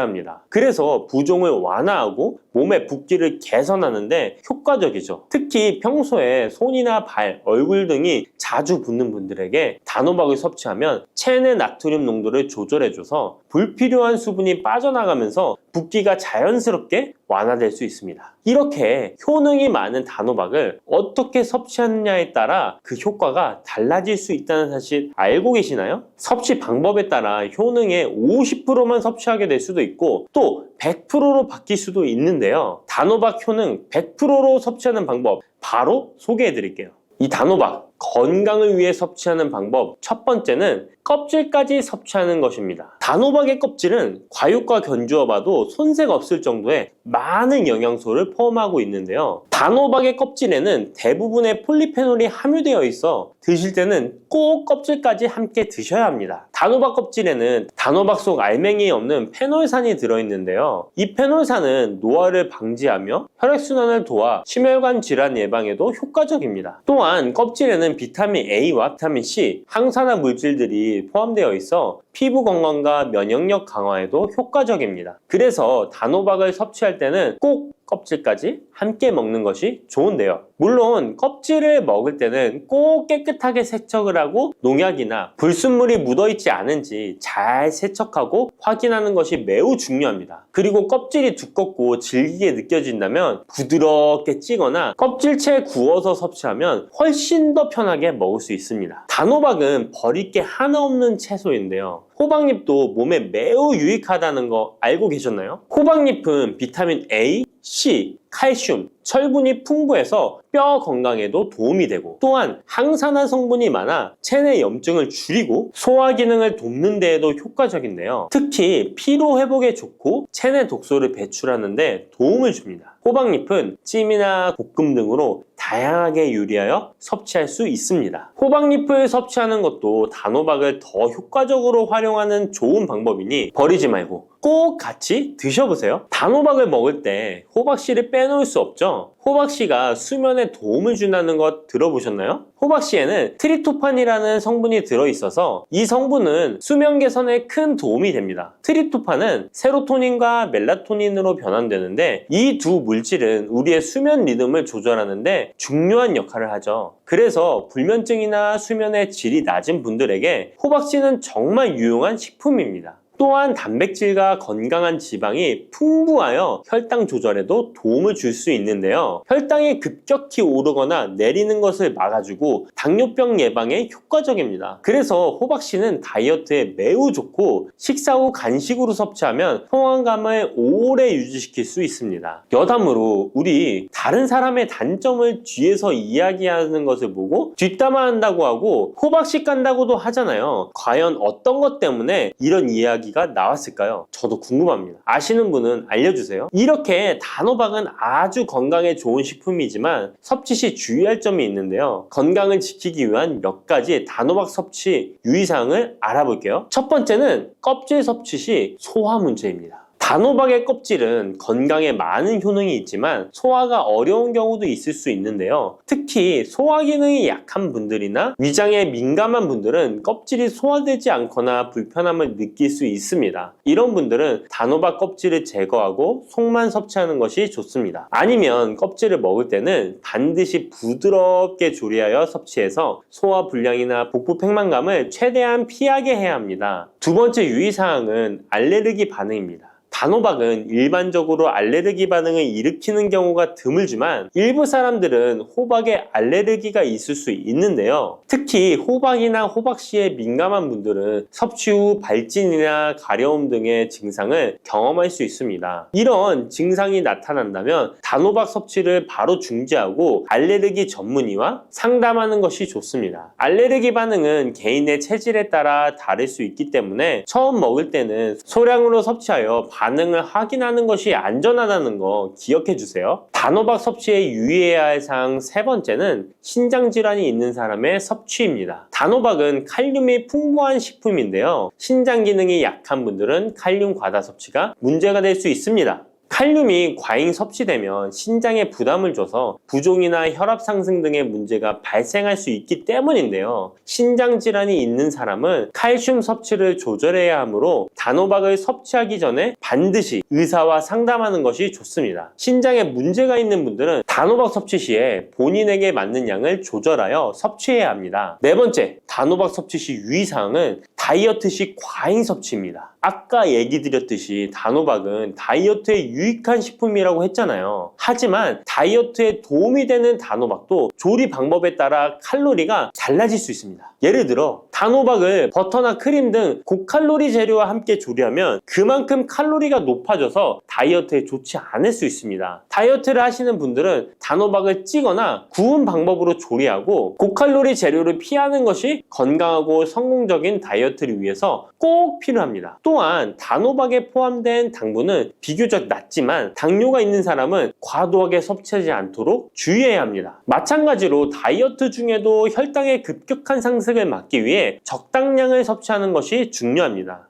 합니다. 그래서 부종을 완화하고 몸의 붓기를 개선하는데 효과적이죠. 특히 평소에 손이나 발, 얼굴 등이 자주 붓는 분들에게 단호박을 섭취하면 체내 나트륨 농도를 조절해줘서 불필요한 수분이 빠져나가면서 붓기가 자연스럽게 완화될 수 있습니다. 이렇게 효능이 많은 단호박을 어떻게 섭취하느냐에 따라 그 효과가 달라질 수 있다는 사실 알고 계시나요? 섭취 방법에 따라 효능의 50%만 섭취하게 될 수도 있고 또 100%로 바뀔 수도 있는데요. 단호박 효능 100%로 섭취하는 방법 바로 소개해 드릴게요. 이 단호박 건강을 위해 섭취하는 방법 첫 번째는 껍질까지 섭취하는 것입니다. 단호박의 껍질은 과육과 견주어 봐도 손색 없을 정도의 많은 영양소를 포함하고 있는데요. 단호박의 껍질에는 대부분의 폴리페놀이 함유되어 있어 드실 때는 꼭 껍질까지 함께 드셔야 합니다. 단호박 껍질에는 단호박 속 알맹이에 없는 페놀산이 들어있는데요. 이 페놀산은 노화를 방지하며 혈액순환을 도와 심혈관 질환 예방에도 효과적입니다. 또한 껍질에는 비타민 A와 비타민 C, 항산화 물질들이 포함되어 있어 피부 건강과 면역력 강화에도 효과적입니다. 그래서 단호박을 섭취할 때는 꼭 껍질까지 함께 먹는 것이 좋은데요. 물론 껍질을 먹을 때는 꼭 깨끗하게 세척을 하고 농약이나 불순물이 묻어있지 않은지 잘 세척하고 확인하는 것이 매우 중요합니다. 그리고 껍질이 두껍고 질기게 느껴진다면 부드럽게 찌거나 껍질째 구워서 섭취하면 훨씬 더 편하게 먹을 수 있습니다. 단호박은 버릴 게 하나 없는 채소인데요. 호박잎도 몸에 매우 유익하다는 거 알고 계셨나요? 호박잎은 비타민 A, C, 칼슘, 철분이 풍부해서 뼈 건강에도 도움이 되고 또한 항산화 성분이 많아 체내 염증을 줄이고 소화 기능을 돕는 데에도 효과적인데요. 특히 피로 회복에 좋고 체내 독소를 배출하는 데 도움을 줍니다. 호박잎은 찜이나 볶음 등으로 다양하게 요리하여 섭취할 수 있습니다. 호박잎을 섭취하는 것도 단호박을 더 효과적으로 활용하는 좋은 방법이니 버리지 말고 꼭 같이 드셔보세요. 단호박을 먹을 때 호박씨를 빼놓을 수 없죠. 호박씨가 수면에 도움을 준다는 것 들어보셨나요? 호박씨에는 트립토판이라는 성분이 들어있어서 이 성분은 수면 개선에 큰 도움이 됩니다. 트립토판은 세로토닌과 멜라토닌으로 변환되는데 이 두 물질은 우리의 수면 리듬을 조절하는데 중요한 역할을 하죠. 그래서 불면증이나 수면의 질이 낮은 분들에게 호박씨는 정말 유용한 식품입니다. 또한 단백질과 건강한 지방이 풍부하여 혈당 조절에도 도움을 줄 수 있는데요. 혈당이 급격히 오르거나 내리는 것을 막아주고 당뇨병 예방에 효과적입니다. 그래서 호박씨는 다이어트에 매우 좋고 식사 후 간식으로 섭취하면 포만감을 오래 유지시킬 수 있습니다. 여담으로 우리 다른 사람의 단점을 뒤에서 이야기하는 것을 보고 뒷담화한다고 하고 호박씨 깐다고도 하잖아요. 과연 어떤 것 때문에 이런 이야기가 나왔을까요? 저도 궁금합니다. 아시는 분은 알려주세요. 이렇게 단호박은 아주 건강에 좋은 식품이지만 섭취 시 주의할 점이 있는데요. 건강을 지키기 위한 몇 가지 단호박 섭취 유의사항을 알아볼게요. 첫 번째는 껍질 섭취 시 소화 문제입니다. 단호박의 껍질은 건강에 많은 효능이 있지만 소화가 어려운 경우도 있을 수 있는데요. 특히 소화 기능이 약한 분들이나 위장에 민감한 분들은 껍질이 소화되지 않거나 불편함을 느낄 수 있습니다. 이런 분들은 단호박 껍질을 제거하고 속만 섭취하는 것이 좋습니다. 아니면 껍질을 먹을 때는 반드시 부드럽게 조리하여 섭취해서 소화 불량이나 복부 팽만감을 최대한 피하게 해야 합니다. 두 번째 유의사항은 알레르기 반응입니다. 단호박은 일반적으로 알레르기 반응을 일으키는 경우가 드물지만 일부 사람들은 호박에 알레르기가 있을 수 있는데요. 특히 호박이나 호박씨에 민감한 분들은 섭취 후 발진이나 가려움 등의 증상을 경험할 수 있습니다. 이런 증상이 나타난다면 단호박 섭취를 바로 중지하고 알레르기 전문의와 상담하는 것이 좋습니다. 알레르기 반응은 개인의 체질에 따라 다를 수 있기 때문에 처음 먹을 때는 소량으로 섭취하여 반응을 확인하는 것이 안전하다는 거 기억해 주세요. 단호박 섭취에 유의해야 할 사항 세 번째는 신장질환이 있는 사람의 섭취입니다. 단호박은 칼륨이 풍부한 식품인데요. 신장 기능이 약한 분들은 칼륨 과다 섭취가 문제가 될 수 있습니다. 칼륨이 과잉 섭취되면 신장에 부담을 줘서 부종이나 혈압 상승 등의 문제가 발생할 수 있기 때문인데요. 신장 질환이 있는 사람은 칼슘 섭취를 조절해야 하므로 단호박을 섭취하기 전에 반드시 의사와 상담하는 것이 좋습니다. 신장에 문제가 있는 분들은 단호박 섭취 시에 본인에게 맞는 양을 조절하여 섭취해야 합니다. 네 번째, 단호박 섭취 시 유의사항은 다이어트 시 과잉 섭취입니다. 아까 얘기 드렸듯이 단호박은 다이어트에 유익한 식품이라고 했잖아요. 하지만 다이어트에 도움이 되는 단호박도 조리 방법에 따라 칼로리가 달라질 수 있습니다. 예를 들어 단호박을 버터나 크림 등 고칼로리 재료와 함께 조리하면 그만큼 칼로리가 높아져서 다이어트에 좋지 않을 수 있습니다. 다이어트를 하시는 분들은 단호박을 찌거나 구운 방법으로 조리하고 고칼로리 재료를 피하는 것이 건강하고 성공적인 다이어트를 위해서 꼭 필요합니다. 또한 단호박에 포함된 당분은 비교적 낮지만 당뇨가 있는 사람은 과도하게 섭취하지 않도록 주의해야 합니다. 마찬가지로 다이어트 중에도 혈당의 급격한 상승을 막기 위해 적당량을 섭취하는 것이 중요합니다.